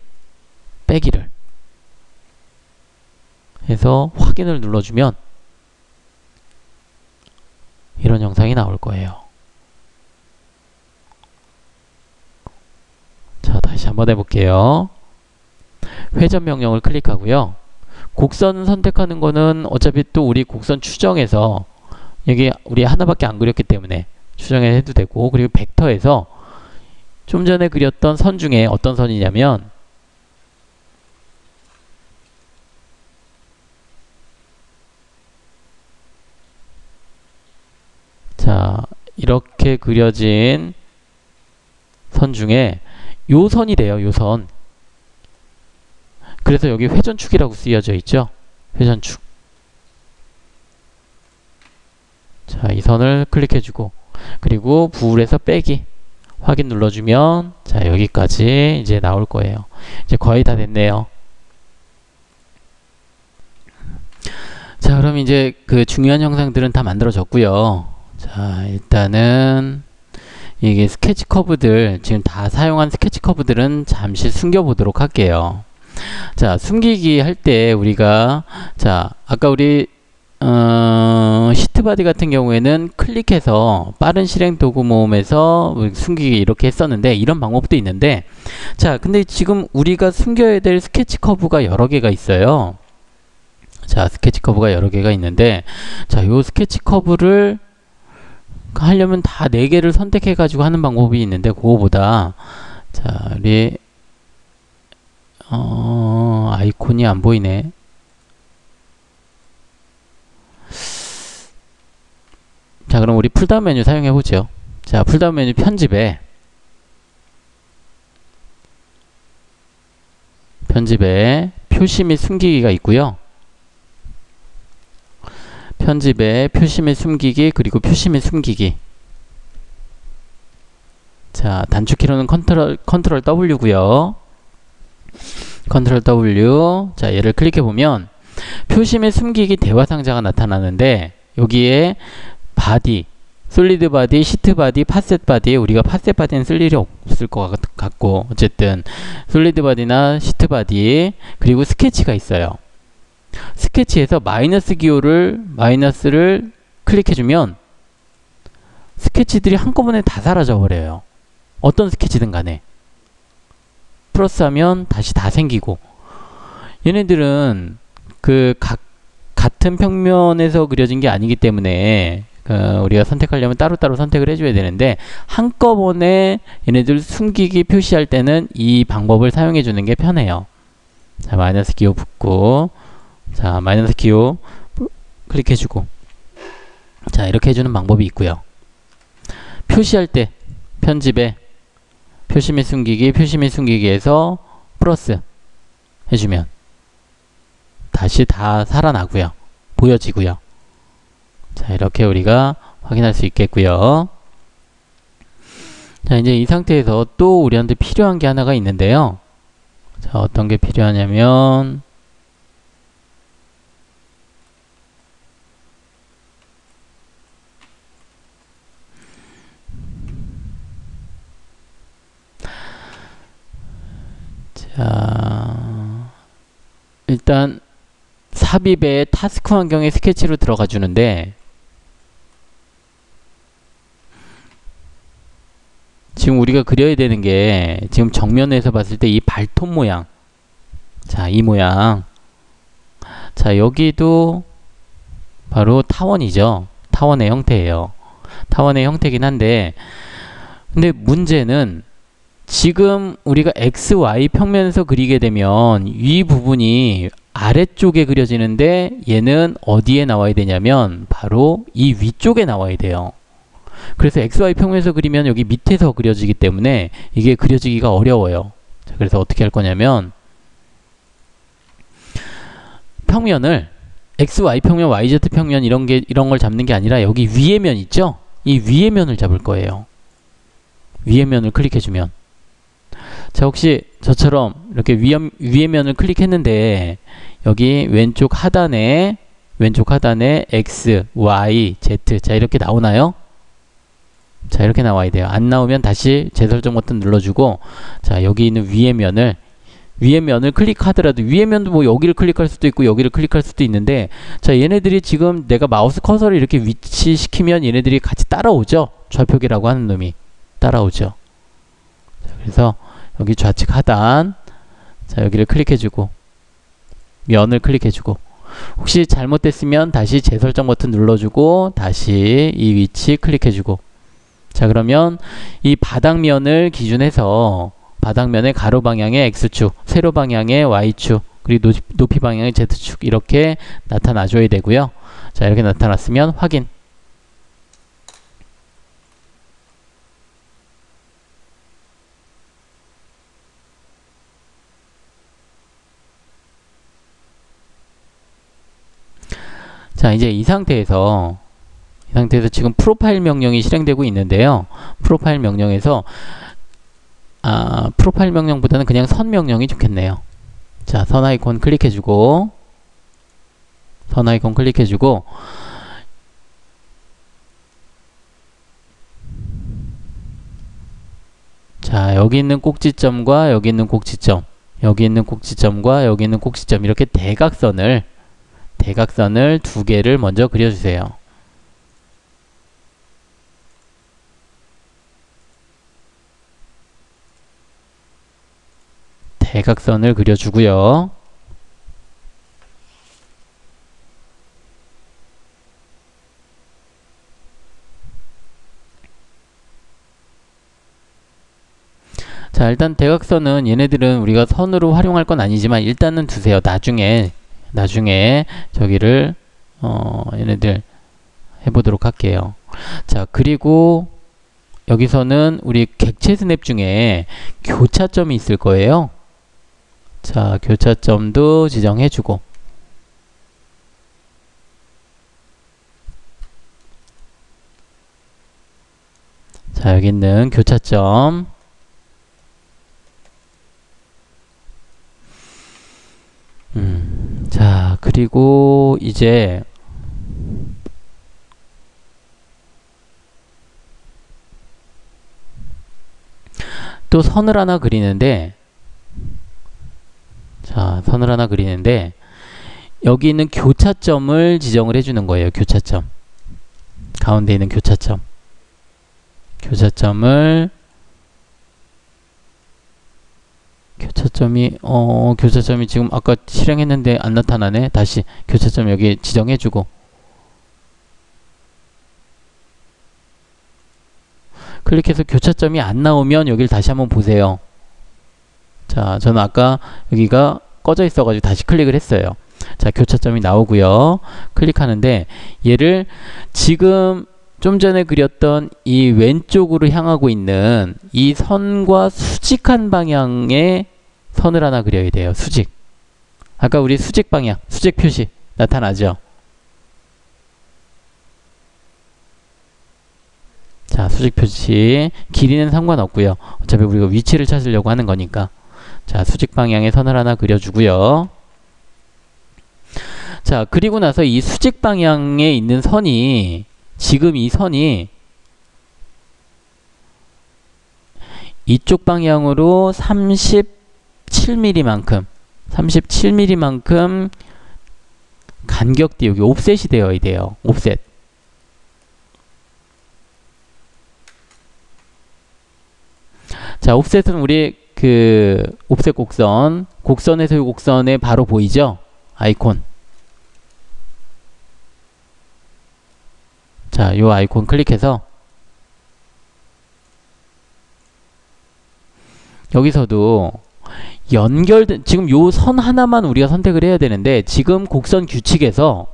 해서 확인을 눌러주면 이런 영상이 나올 거예요. 자, 다시 한번 해볼게요. 회전 명령을 클릭하고요. 곡선 선택하는 거는 어차피 또 우리 곡선 추정해서 여기 우리 하나밖에 안 그렸기 때문에 추정해도 되고, 그리고 벡터에서 좀 전에 그렸던 선 중에 어떤 선이냐면 자, 이렇게 그려진 선 중에 요 선이 돼요. 요 선. 그래서 여기 회전축이라고 쓰여져 있죠. 회전축. 자, 이 선을 클릭해주고, 그리고 부울에서 빼기 확인 눌러주면 자, 여기까지 이제 나올 거예요. 이제 거의 다 됐네요. 자, 그럼 이제 그 중요한 형상들은 다 만들어졌고요. 자, 일단은 이게 스케치 커브들, 지금 다 사용한 스케치 커브들은 잠시 숨겨보도록 할게요. 자, 숨기기 할 때 우리가, 자, 아까 우리 시트바디 같은 경우에는 클릭해서 빠른 실행 도구 모음에서 숨기기 이렇게 했었는데, 이런 방법도 있는데, 자, 근데 지금 우리가 숨겨야 될 스케치 커브가 여러 개가 있어요. 자, 스케치 커브가 여러 개가 있는데, 자, 요 스케치 커브를 하려면 다 4개를 선택해 가지고 하는 방법이 있는데, 그거보다 자, 우리 아이콘이 안 보이네. 자, 그럼 우리 풀다운 메뉴 사용해 보죠. 자, 풀다운 메뉴 편집에 표시 및 숨기기가 있고요. 편집에 표시 및 숨기기, 그리고 표시 및 숨기기. 자, 단축키로는 컨트롤 W고요. 컨트롤 W. 자, 얘를 클릭해 보면 표시 및 숨기기 대화 상자가 나타나는데, 여기에 바디, 솔리드 바디, 시트 바디, 팟셋 바디에 우리가 팟셋 바디는 쓸 일이 없을 것 같고, 어쨌든 솔리드 바디나 시트 바디, 그리고 스케치가 있어요. 스케치에서 마이너스를 클릭해주면 스케치들이 한꺼번에 다 사라져 버려요. 어떤 스케치든 간에. 플러스하면 다시 다 생기고, 얘네들은 그 같은 평면에서 그려진 게 아니기 때문에 우리가 선택하려면 따로따로 선택을 해줘야 되는데, 한꺼번에 얘네들 숨기기 표시할 때는 이 방법을 사용해 주는 게 편해요. 자, 마이너스 기호 붙고, 자, 마이너스 기호 클릭해주고, 자, 이렇게 해주는 방법이 있고요. 표시할 때 편집에 표시 및 숨기기에서 플러스 해주면 다시 다 살아나고요. 보여지고요. 자, 이렇게 우리가 확인할 수 있겠고요. 자, 이제 이 상태에서 또 우리한테 필요한 게 하나가 있는데요. 자, 어떤 게 필요하냐면, 자, 일단 삽입에 타스크 환경에 스케치로 들어가 주는데, 지금 우리가 그려야 되는 게, 지금 정면에서 봤을 때 이 발톱 모양, 자, 이 모양, 자, 여기도 바로 타원이죠. 타원의 형태예요. 타원의 형태긴 한데, 근데 문제는 지금 우리가 XY 평면에서 그리게 되면 위 부분이 아래쪽에 그려지는데, 얘는 어디에 나와야 되냐면 바로 이 위쪽에 나와야 돼요. 그래서 XY 평면에서 그리면 여기 밑에서 그려지기 때문에 이게 그려지기가 어려워요. 자, 그래서 어떻게 할 거냐면, 평면을 XY 평면, YZ 평면 이런 걸 잡는 게 아니라, 여기 위에 면 있죠? 이 위에 면을 잡을 거예요. 위에 면을 클릭해주면, 자, 혹시 저처럼 이렇게 위에 면을 클릭했는데 여기 왼쪽 하단에 X, Y, Z, 자, 이렇게 나오나요? 자, 이렇게 나와야 돼요. 안 나오면 다시 재설정 버튼 눌러주고, 자, 여기 있는 위에 면을 클릭하더라도, 위에 면도 뭐 여기를 클릭할 수도 있고 여기를 클릭할 수도 있는데, 자, 얘네들이 지금 내가 마우스 커서를 이렇게 위치시키면 얘네들이 같이 따라오죠. 좌표계라고 하는 놈이 따라오죠. 자, 그래서 여기 좌측 하단, 자, 여기를 클릭해주고, 면을 클릭해주고, 혹시 잘못됐으면 다시 재설정 버튼 눌러주고 다시 이 위치 클릭해주고. 자, 그러면 이 바닥면을 기준해서 바닥면의 가로 방향의 X축, 세로 방향의 Y축, 그리고 높이 방향의 Z축 이렇게 나타나줘야 되고요. 자, 이렇게 나타났으면 확인. 자, 이제 이 상태에서 지금 프로파일 명령이 실행되고 있는데요. 프로파일 명령에서 프로파일 명령보다는 그냥 선 명령이 좋겠네요. 자, 선 아이콘 클릭해주고 자, 여기 있는 꼭지점과 여기 있는 꼭지점, 여기 있는 꼭지점과 여기 있는 꼭지점 이렇게 대각선을 두 개를 먼저 그려주세요. 대각선을 그려주고요. 자, 일단 대각선은 얘네들은 우리가 선으로 활용할 건 아니지만 일단은 두세요. 나중에 저기를 얘네들 해보도록 할게요. 자, 그리고 여기서는 우리 객체 스냅 중에 교차점이 있을 거예요. 자, 교차점도 지정해주고, 자, 여기 있는 교차점, 자, 그리고 이제 또 선을 하나 그리는데, 자, 선을 하나 그리는데 여기 있는 교차점을 지정을 해주는 거예요. 교차점, 가운데 있는 교차점을 교차점이 지금 아까 실행했는데 안 나타나네. 다시 교차점 여기 지정해주고, 클릭해서 교차점이 안 나오면 여기를 다시 한번 보세요. 자, 저는 아까 여기가 꺼져 있어가지고 다시 클릭을 했어요. 자, 교차점이 나오고요. 클릭하는데 얘를 지금 좀 전에 그렸던 이 왼쪽으로 향하고 있는 이 선과 수직한 방향의 선을 하나 그려야 돼요. 수직. 아까 우리 수직 방향, 수직 표시 나타나죠? 자, 수직 표시. 길이는 상관없고요. 어차피 우리가 위치를 찾으려고 하는 거니까. 자, 수직 방향의 선을 하나 그려주고요. 자, 그리고 나서 이 수직 방향에 있는 선이, 지금 이 선이 이쪽 방향으로 37mm만큼 간격대, 여기 옵셋이 되어야 돼요. 옵셋. 자, 옵셋은 우리 옵셋 곡선에서 이 곡선에 바로 보이죠? 아이콘. 자, 요 아이콘 클릭해서 여기서도 연결된, 지금 요 선 하나만 우리가 선택을 해야 되는데, 지금 곡선 규칙에서,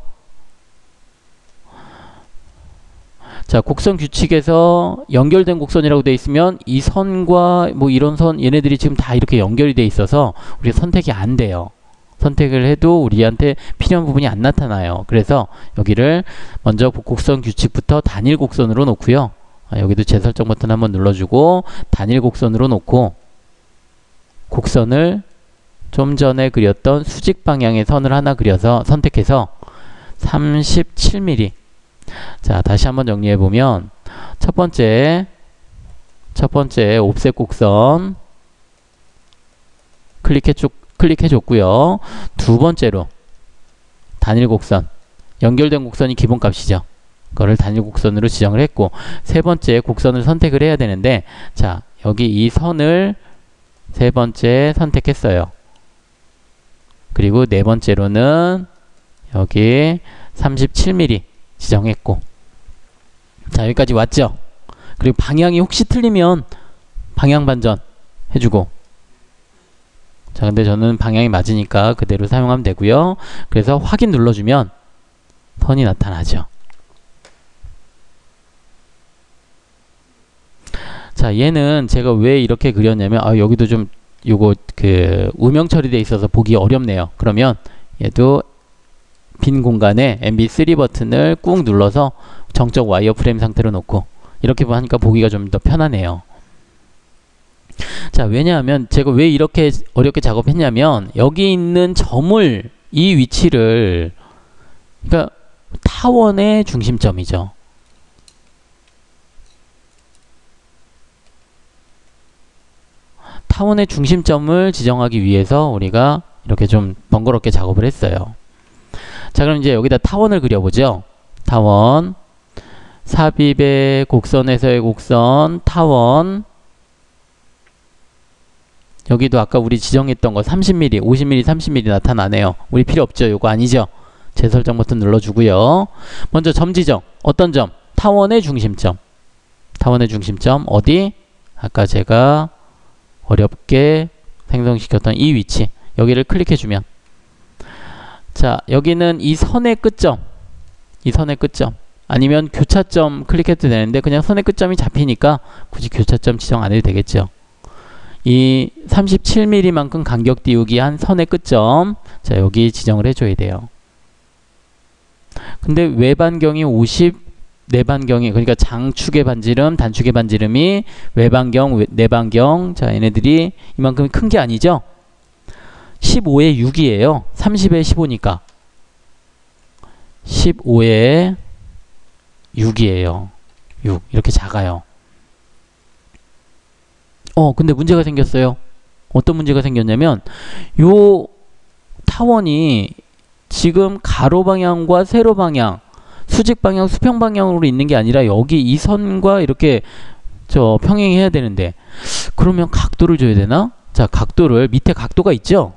자, 곡선 규칙에서 연결된 곡선이라고 되어 있으면 이 선과 뭐 이런 선, 얘네들이 지금 다 이렇게 연결이 되어 있어서 우리가 선택이 안 돼요. 선택을 해도 우리한테 필요한 부분이 안 나타나요. 그래서 여기를 먼저 곡선 규칙부터 단일 곡선으로 놓고요. 여기도 재설정 버튼 한번 눌러주고 단일 곡선으로 놓고, 곡선을 좀 전에 그렸던 수직 방향의 선을 하나 그려서 선택해서 37mm. 자, 다시 한번 정리해보면 첫 번째 옵셋 곡선 클릭해줬고요. 두 번째로 단일 곡선, 연결된 곡선이 기본값이죠. 그거를 단일 곡선으로 지정을 했고, 세 번째 곡선을 선택을 해야 되는데, 자, 여기 이 선을 세 번째 선택했어요. 그리고 네 번째로는 여기 37mm 지정했고. 자, 여기까지 왔죠? 그리고 방향이 혹시 틀리면 방향 반전 해주고. 자, 근데 저는 방향이 맞으니까 그대로 사용하면 되고요. 그래서 확인 눌러주면 선이 나타나죠. 자, 얘는 제가 왜 이렇게 그렸냐면, 여기도 좀 요거 그 우명 처리되어 있어서 보기 어렵네요. 그러면 얘도 빈 공간에 MB3 버튼을 꾹 눌러서 정적 와이어프레임 상태로 놓고 이렇게 하니까 보기가 좀 더 편하네요. 자, 왜냐하면 제가 왜 이렇게 어렵게 작업했냐면 여기 있는 점을 이 위치를, 그러니까 타원의 중심점이죠. 타원의 중심점을 지정하기 위해서 우리가 이렇게 좀 번거롭게 작업을 했어요. 자, 그럼 이제 여기다 타원을 그려보죠. 타원, 삽입의 곡선에서의 곡선, 타원. 여기도 아까 우리 지정했던 거 30mm, 50mm, 30mm 나타나네요. 우리 필요 없죠? 요거 아니죠? 재설정 버튼 눌러주고요. 먼저 점 지정. 어떤 점? 타원의 중심점. 타원의 중심점 어디? 아까 제가 어렵게 생성시켰던 이 위치. 여기를 클릭해주면, 자, 여기는 이 선의 끝점, 이 선의 끝점, 아니면 교차점 클릭해도 되는데 그냥 선의 끝점이 잡히니까 굳이 교차점 지정 안 해도 되겠죠. 이 37mm만큼 간격 띄우기 한 선의 끝점, 자, 여기 지정을 해줘야 돼요. 근데 외반경이 50, 내반경이, 그러니까 장축의 반지름, 단축의 반지름이 외반경, 내반경, 자, 얘네들이 이만큼 큰 게 아니죠? 15에 6이에요. 30에 15니까 15에 6이에요. 6. 이렇게 작아요. 근데 문제가 생겼어요. 어떤 문제가 생겼냐면 요 타원이 지금 가로 방향과 세로 방향, 수직 방향, 수평 방향으로 있는 게 아니라 여기 이 선과 이렇게 평행해야 되는데, 그러면 각도를 줘야 되나? 자, 각도를, 밑에 각도가 있죠?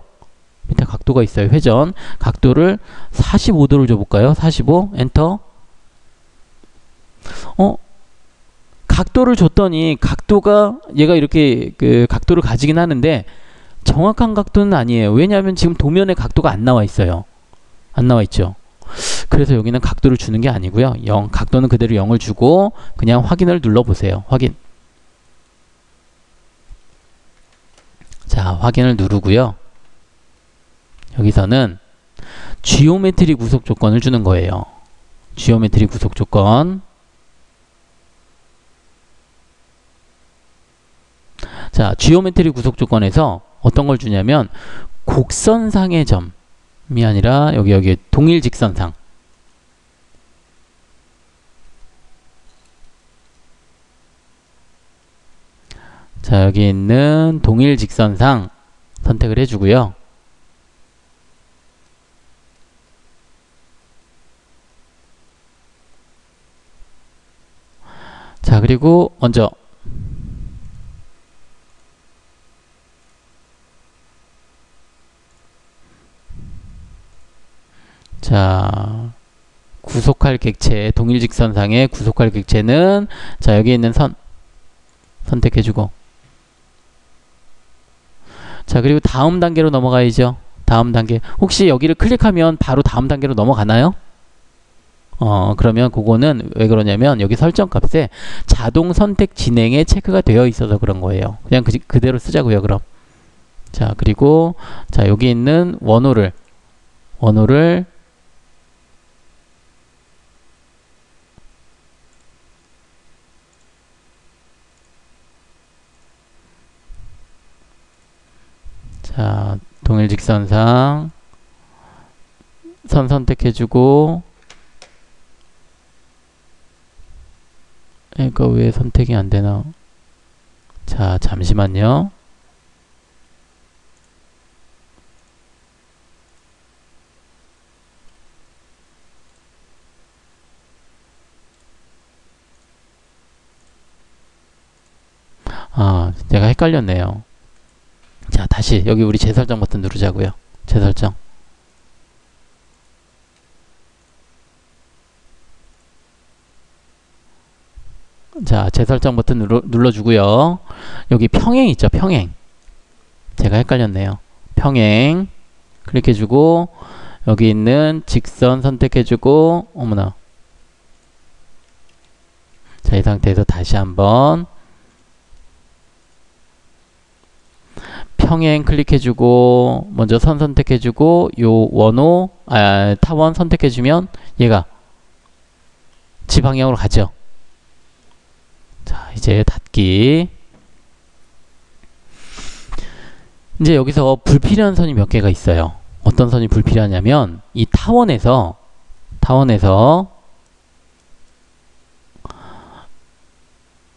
밑에 각도가 있어요. 회전. 각도를 45도를 줘볼까요? 45. 엔터. 각도를 줬더니 각도가 얘가 이렇게 그 각도를 가지긴 하는데 정확한 각도는 아니에요. 왜냐하면 지금 도면에 각도가 안 나와 있어요. 안 나와 있죠. 그래서 여기는 각도를 주는 게 아니고요. 0. 각도는 그대로 0을 주고 그냥 확인을 눌러보세요. 확인. 자, 확인을 누르고요. 여기서는 지오메트리 구속 조건을 주는 거예요. 지오메트리 구속 조건. 자, 지오메트리 구속 조건에서 어떤 걸 주냐면 곡선상의 점이 아니라 여기 동일 직선상. 자, 여기 있는 동일 직선상 선택을 해주고요. 자, 그리고 먼저 자, 구속할 객체, 동일 직선상의 구속할 객체는, 자, 여기 있는 선 선택해주고, 자, 그리고 다음 단계로 넘어가야죠. 다음 단계. 혹시 여기를 클릭하면 바로 다음 단계로 넘어가나요? 그러면 그거는 왜 그러냐면 여기 설정 값에 자동 선택 진행에 체크가 되어 있어서 그런 거예요. 그냥 그대로 쓰자고요. 그럼. 자, 그리고 자, 여기 있는 원호를 자, 동일 직선상 선 선택해주고, 이거 왜 선택이 안 되나? 자, 잠시만요. 제가 헷갈렸네요. 자, 다시 여기 우리 재설정 버튼 누르자고요. 재설정. 자, 재설정 버튼 눌러주고요. 여기 평행 있죠, 평행. 제가 헷갈렸네요. 평행 클릭해주고 여기 있는 직선 선택해주고 어머나. 자, 이 상태에서 다시 한번 평행 클릭해주고 먼저 선 선택해주고 요 원호 타원 선택해주면 얘가 지 방향으로 가죠. 자, 이제 닫기. 이제 여기서 불필요한 선이 몇 개가 있어요. 어떤 선이 불필요하냐면 이 타원에서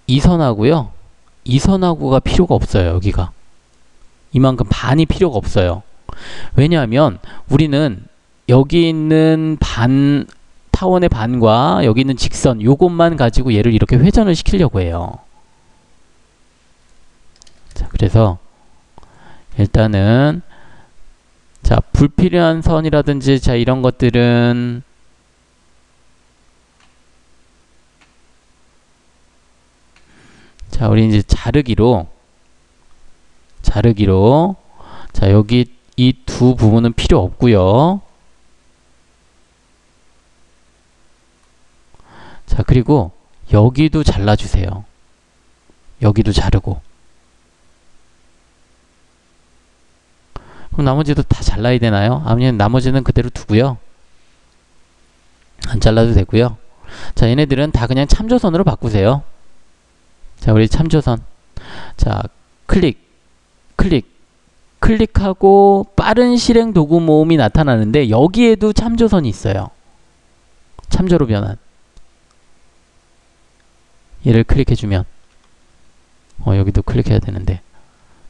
이 선하고요, 이 선하고가 필요가 없어요. 여기가 이만큼 반이 필요가 없어요. 왜냐하면 우리는 여기 있는 타원의 반과 여기 있는 직선 요것만 가지고 얘를 이렇게 회전을 시키려고 해요. 자, 그래서 일단은 자, 불필요한 선이라든지 자, 이런 것들은 자, 우리 이제 자르기로 자, 여기 이 두 부분은 필요 없고요. 자, 그리고 여기도 잘라주세요. 여기도 자르고. 그럼 나머지도 다 잘라야 되나요? 아니면 나머지는 그대로 두고요. 안 잘라도 되고요. 자, 얘네들은 다 그냥 참조선으로 바꾸세요. 자, 우리 참조선. 자, 클릭하고 빠른 실행 도구 모음이 나타나는데 여기에도 참조선이 있어요. 참조로 변환. 얘를 클릭해주면 여기도 클릭해야 되는데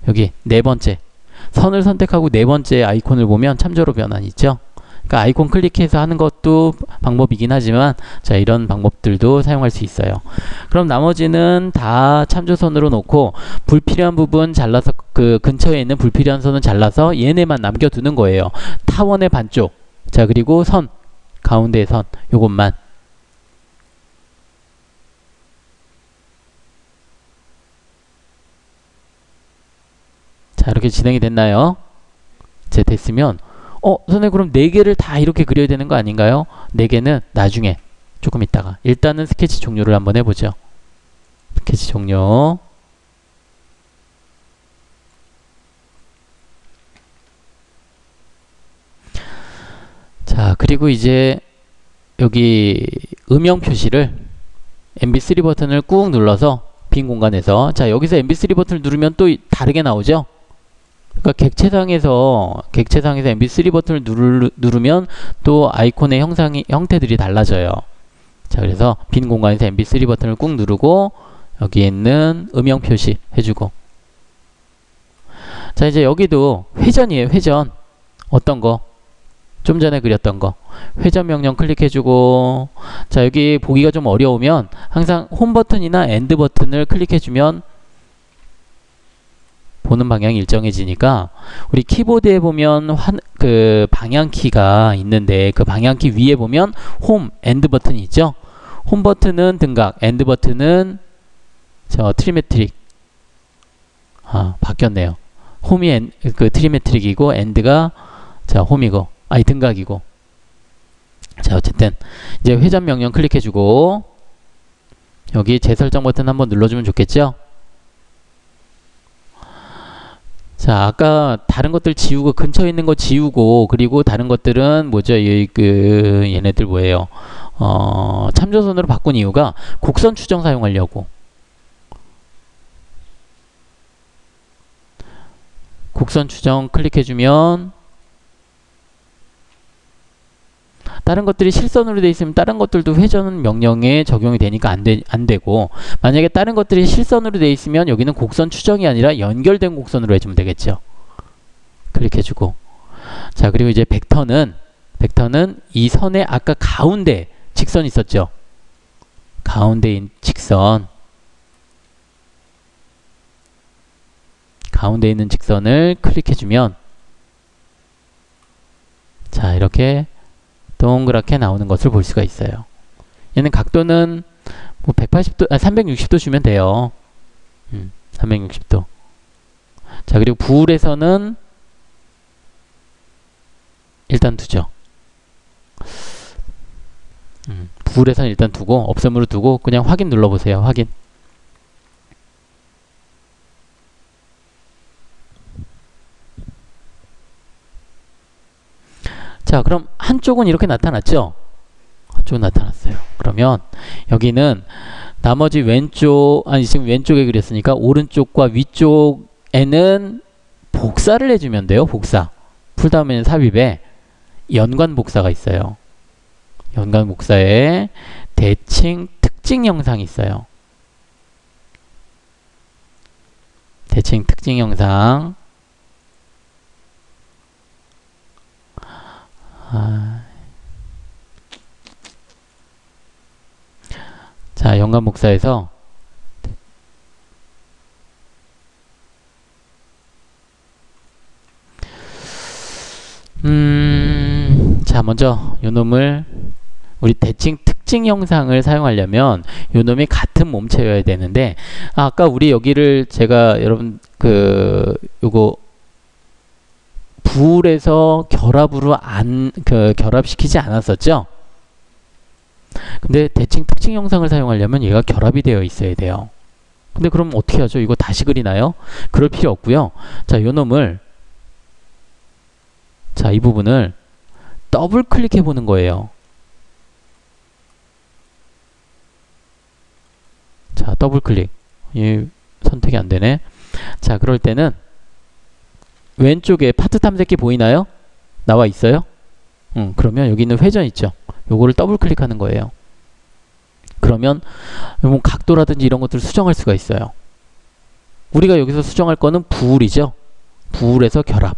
여기 네 번째 선을 선택하고 네 번째 아이콘을 보면 참조로 변환이 있죠. 그러니까 아이콘 클릭해서 하는 것도 방법이긴 하지만 자, 이런 방법들도 사용할 수 있어요. 그럼 나머지는 다 참조선으로 놓고 불필요한 부분 잘라서 그 근처에 있는 불필요한 선은 잘라서 얘네만 남겨두는 거예요. 타원의 반쪽. 자, 그리고 선 가운데의 선 요것만. 자, 이렇게 진행이 됐나요? 이제 됐으면 선생님 그럼 4개를 다 이렇게 그려야 되는 거 아닌가요? 4개는 나중에 조금 있다가 일단은 스케치 종료를 한번 해보죠. 스케치 종료. 자, 그리고 이제 여기 음영 표시를 MB3 버튼을 꾹 눌러서 빈 공간에서 자, 여기서 MB3 버튼을 누르면 또 다르게 나오죠? 그러니까 객체상에서 MB3 버튼을 누르면 또 아이콘의 형태들이 달라져요. 자, 그래서 빈 공간에서 MB3 버튼을 꾹 누르고 여기에 있는 음영 표시 해주고. 자, 이제 여기도 회전이에요. 회전. 어떤 거? 좀 전에 그렸던 거. 회전 명령 클릭해주고. 자, 여기 보기가 좀 어려우면 항상 홈 버튼이나 엔드 버튼을 클릭해주면 보는 방향이 일정해지니까 우리 키보드에 보면 그 방향키가 있는데 그 방향키 위에 보면 홈, 엔드 버튼이 있죠. 홈 버튼은 등각, 엔드 버튼은 트리메트릭. 바뀌었네요. 홈이 그 트리메트릭이고 엔드가 홈이고 등각이고. 자, 어쨌든 이제 회전 명령 클릭해주고 여기 재설정 버튼 한번 눌러주면 좋겠죠. 자, 아까 다른 것들 지우고 근처에 있는 거 지우고 그리고 다른 것들은 뭐죠? 얘네들 뭐예요? 참조선으로 바꾼 이유가 곡선 추정 사용하려고. 곡선 추정 클릭해주면 다른 것들이 실선으로 되어 있으면 다른 것들도 회전 명령에 적용이 되니까 안 되고, 만약에 다른 것들이 실선으로 되어 있으면 여기는 곡선 추정이 아니라 연결된 곡선으로 해주면 되겠죠. 클릭해주고. 자, 그리고 이제 벡터는 이 선의 아까 가운데 직선 있었죠. 가운데인 직선. 가운데 있는 직선을 클릭해주면 자, 이렇게 동그랗게 나오는 것을 볼 수가 있어요. 얘는 각도는 뭐 180도, 360도 주면 돼요. 360도. 자, 그리고 부울에서는 일단 두죠. 부울에서는 일단 두고, 없음으로 두고, 그냥 확인 눌러보세요. 확인. 자, 그럼 한쪽은 이렇게 나타났죠? 한쪽은 나타났어요. 그러면 여기는 나머지 왼쪽, 아니 지금 왼쪽에 그렸으니까 오른쪽과 위쪽에는 복사를 해주면 돼요. 복사. 풀다 보면 삽입에 연관 복사가 있어요. 연관 복사에 대칭 특징 영상이 있어요. 대칭 특징 영상. 자, 연관 복사에서 자, 먼저 요놈을 우리 대칭 특징 영상을 사용하려면 요놈이 같은 몸체여야 되는데, 아까 우리 여기를 제가 여러분 요거 부울에서 결합으로 결합시키지 않았었죠? 근데 대칭 특징 영상을 사용하려면 얘가 결합이 되어 있어야 돼요. 근데 그럼 어떻게 하죠? 이거 다시 그리나요? 그럴 필요 없고요. 자, 요 놈을, 자, 이 부분을 더블 클릭해 보는 거예요. 자, 더블 클릭. 선택이 안 되네. 자, 그럴 때는 왼쪽에 파트 탐색기 보이나요? 나와 있어요? 그러면 여기 있는 회전 있죠? 요거를 더블 클릭하는 거예요. 그러면 뭐 각도라든지 이런 것들을 수정할 수가 있어요. 우리가 여기서 수정할 거는 부울이죠? 부울에서 결합.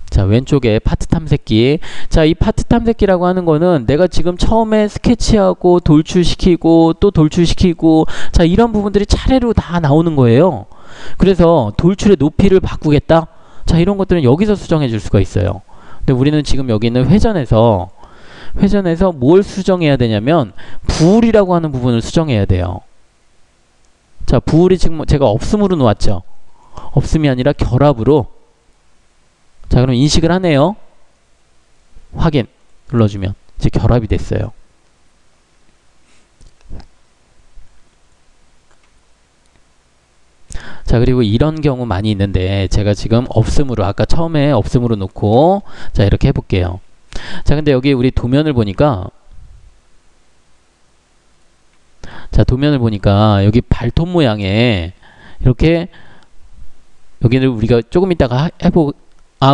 자, 왼쪽에 파트 탐색기. 자, 이 파트 탐색기라고 하는 거는 내가 지금 처음에 스케치하고 돌출시키고 또 돌출시키고, 자, 이런 부분들이 차례로 다 나오는 거예요. 그래서 돌출의 높이를 바꾸겠다? 자, 이런 것들은 여기서 수정해 줄 수가 있어요. 근데 우리는 지금 여기 있는 회전에서 뭘 수정해야 되냐면 부울이라고 하는 부분을 수정해야 돼요. 자, 부울이 지금 제가 없음으로 놓았죠. 없음이 아니라 결합으로. 자, 그럼 인식을 하네요. 확인 눌러주면 이제 결합이 됐어요. 자, 그리고 이런 경우 많이 있는데 제가 지금 없음으로, 아까 처음에 없음으로 놓고, 자, 이렇게 해볼게요. 자, 근데 여기 우리 도면을 보니까, 자, 도면을 보니까 여기 발톱 모양에 이렇게, 여기는 우리가 조금 이따가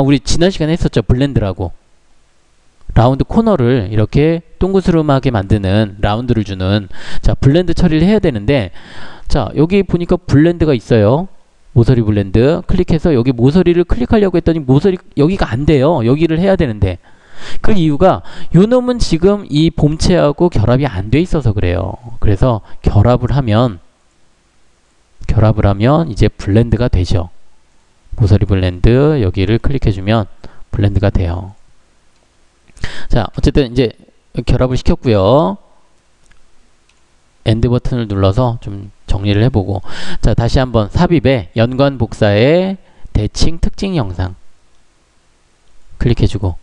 우리 지난 시간에 했었죠. 블렌드라고. 라운드 코너를 이렇게 동그스름하게 만드는, 라운드를 주는, 자, 블렌드 처리를 해야 되는데, 자, 여기 보니까 블렌드가 있어요. 모서리 블렌드. 클릭해서 여기 모서리를 클릭하려고 했더니 모서리 여기가 안 돼요. 여기를 해야 되는데. 그 이유가 요 놈은 지금 이 봄체하고 결합이 안 돼 있어서 그래요. 그래서 결합을 하면 이제 블렌드가 되죠. 모서리 블렌드 여기를 클릭해주면 블렌드가 돼요. 자, 어쨌든 이제 결합을 시켰고요. 엔드 버튼을 눌러서 좀 정리를 해보고, 자, 다시 한번 삽입에 연관 복사에 대칭 특징 영상 클릭해주고,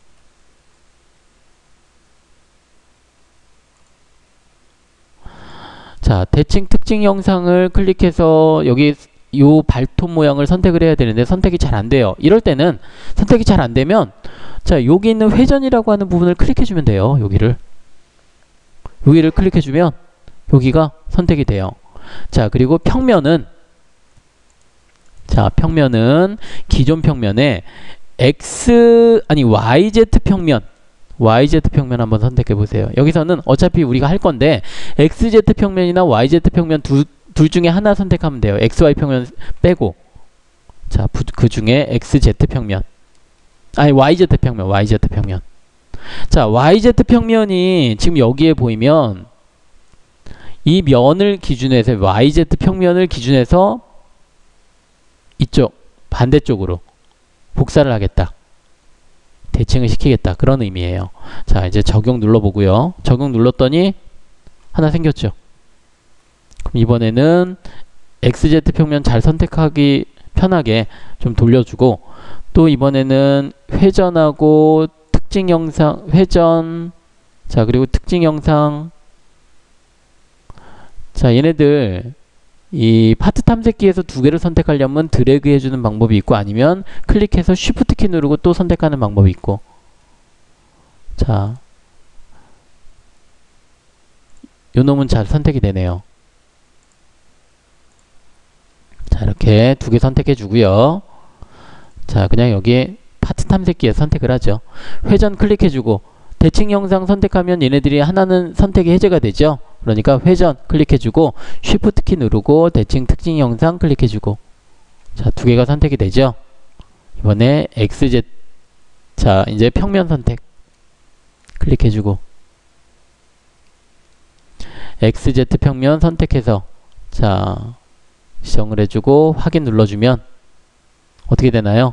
자, 대칭 특징 영상을 클릭해서 여기 요 발톱 모양을 선택을 해야 되는데 선택이 잘 안 돼요. 이럴 때는 선택이 잘 안 되면, 자, 여기 있는 회전이라고 하는 부분을 클릭해주면 돼요. 여기를 클릭해주면 여기가 선택이 돼요. 자, 그리고 평면은, 자, 평면은 기존 평면에 YZ 평면 한번 선택해 보세요. 여기서는 어차피 우리가 할 건데 XZ 평면이나 YZ 평면 둘 중에 하나 선택하면 돼요. XY 평면 빼고. 자, 그 중에 YZ 평면. 자, YZ 평면이 지금 여기에 보이면 이 면을 기준해서, YZ 평면을 기준해서 이쪽 반대쪽으로 복사를 하겠다. 대칭을 시키겠다. 그런 의미예요. 자, 이제 적용 눌러보고요. 적용 눌렀더니 하나 생겼죠. 그럼 이번에는 XZ 평면 잘 선택하기 편하게 좀 돌려주고, 또 이번에는 회전하고 특징 영상, 회전, 자, 그리고 특징 영상. 자, 얘네들 이 파트 탐색기에서 두 개를 선택하려면 드래그 해주는 방법이 있고, 아니면 클릭해서 쉬프트 키 누르고 또 선택하는 방법이 있고. 자, 요 놈은 잘 선택이 되네요. 자, 이렇게 두 개 선택해 주고요. 자, 그냥 여기에 파트 탐색기에 선택을 하죠. 회전 클릭해 주고 대칭 영상 선택하면 얘네들이 하나는 선택이 해제가 되죠. 그러니까 회전 클릭해 주고 쉬프트 키 누르고 대칭 특징 영상 클릭해 주고. 자, 두 개가 선택이 되죠. 이번에 XZ, 자, 이제 평면 선택 클릭해 주고 XZ 평면 선택해서, 자, 지정을 해주고 확인 눌러주면 어떻게 되나요?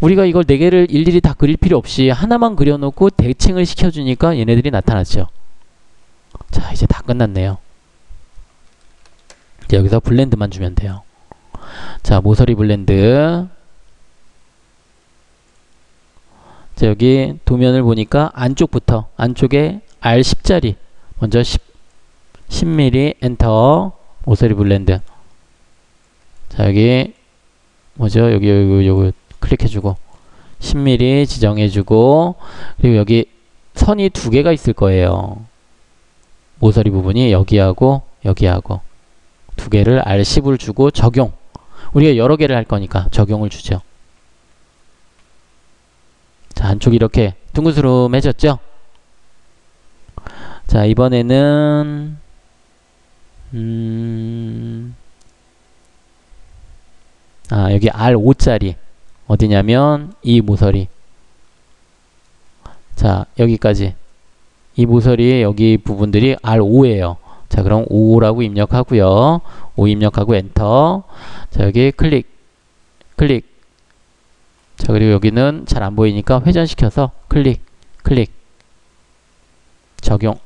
우리가 이걸 4개를 일일이 다 그릴 필요 없이 하나만 그려놓고 대칭을 시켜주니까 얘네들이 나타났죠. 자, 이제 다 끝났네요. 이제 여기서 블렌드만 주면 돼요. 자, 모서리 블렌드. 자, 여기 도면을 보니까 안쪽부터, 안쪽에 R10짜리 먼저 10mm 엔터. 모서리 블렌드. 자, 여기 뭐죠? 여기 클릭해주고 10mm 지정해주고, 그리고 여기 선이 두 개가 있을 거예요. 모서리 부분이 여기하고 여기하고 두 개를 R10을 주고 적용. 우리가 여러 개를 할 거니까 적용을 주죠. 자, 안쪽이 이렇게 둥그스름해졌죠? 자, 이번에는 여기 R5짜리 어디냐면 이 모서리. 자, 여기까지 이 모서리의 여기 부분들이 R5예요. 자, 그럼 5라고 입력하고요. 5 입력하고 엔터. 자, 여기 클릭. 자, 그리고 여기는 잘 안 보이니까 회전시켜서 클릭. 적용.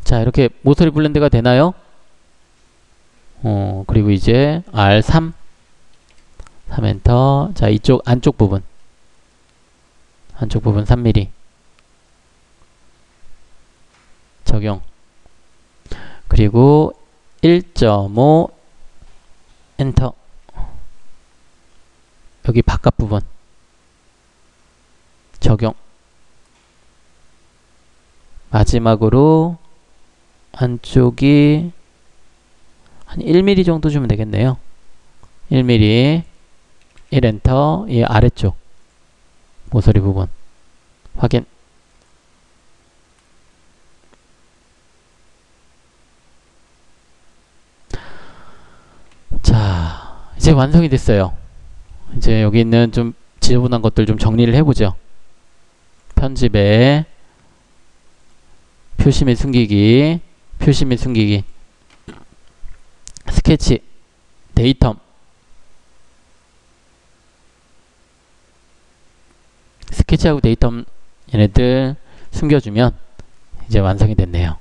자, 이렇게 모서리 블렌드가 되나요? 그리고 이제 R3 엔터. 자, 이쪽 안쪽 부분 3mm 적용. 그리고 1.5 엔터. 여기 바깥 부분 적용. 마지막으로 안쪽이 한 1mm 정도 주면 되겠네요. 1mm 1엔터. 이 아래쪽 모서리 부분 확인. 자, 이제 완성이 됐어요. 이제 여기 있는 좀 지저분한 것들 좀 정리를 해보죠. 편집에 표시 및 숨기기, 스케치, 데이텀, 스케치하고 데이텀 얘네들 숨겨주면 이제 완성이 됐네요.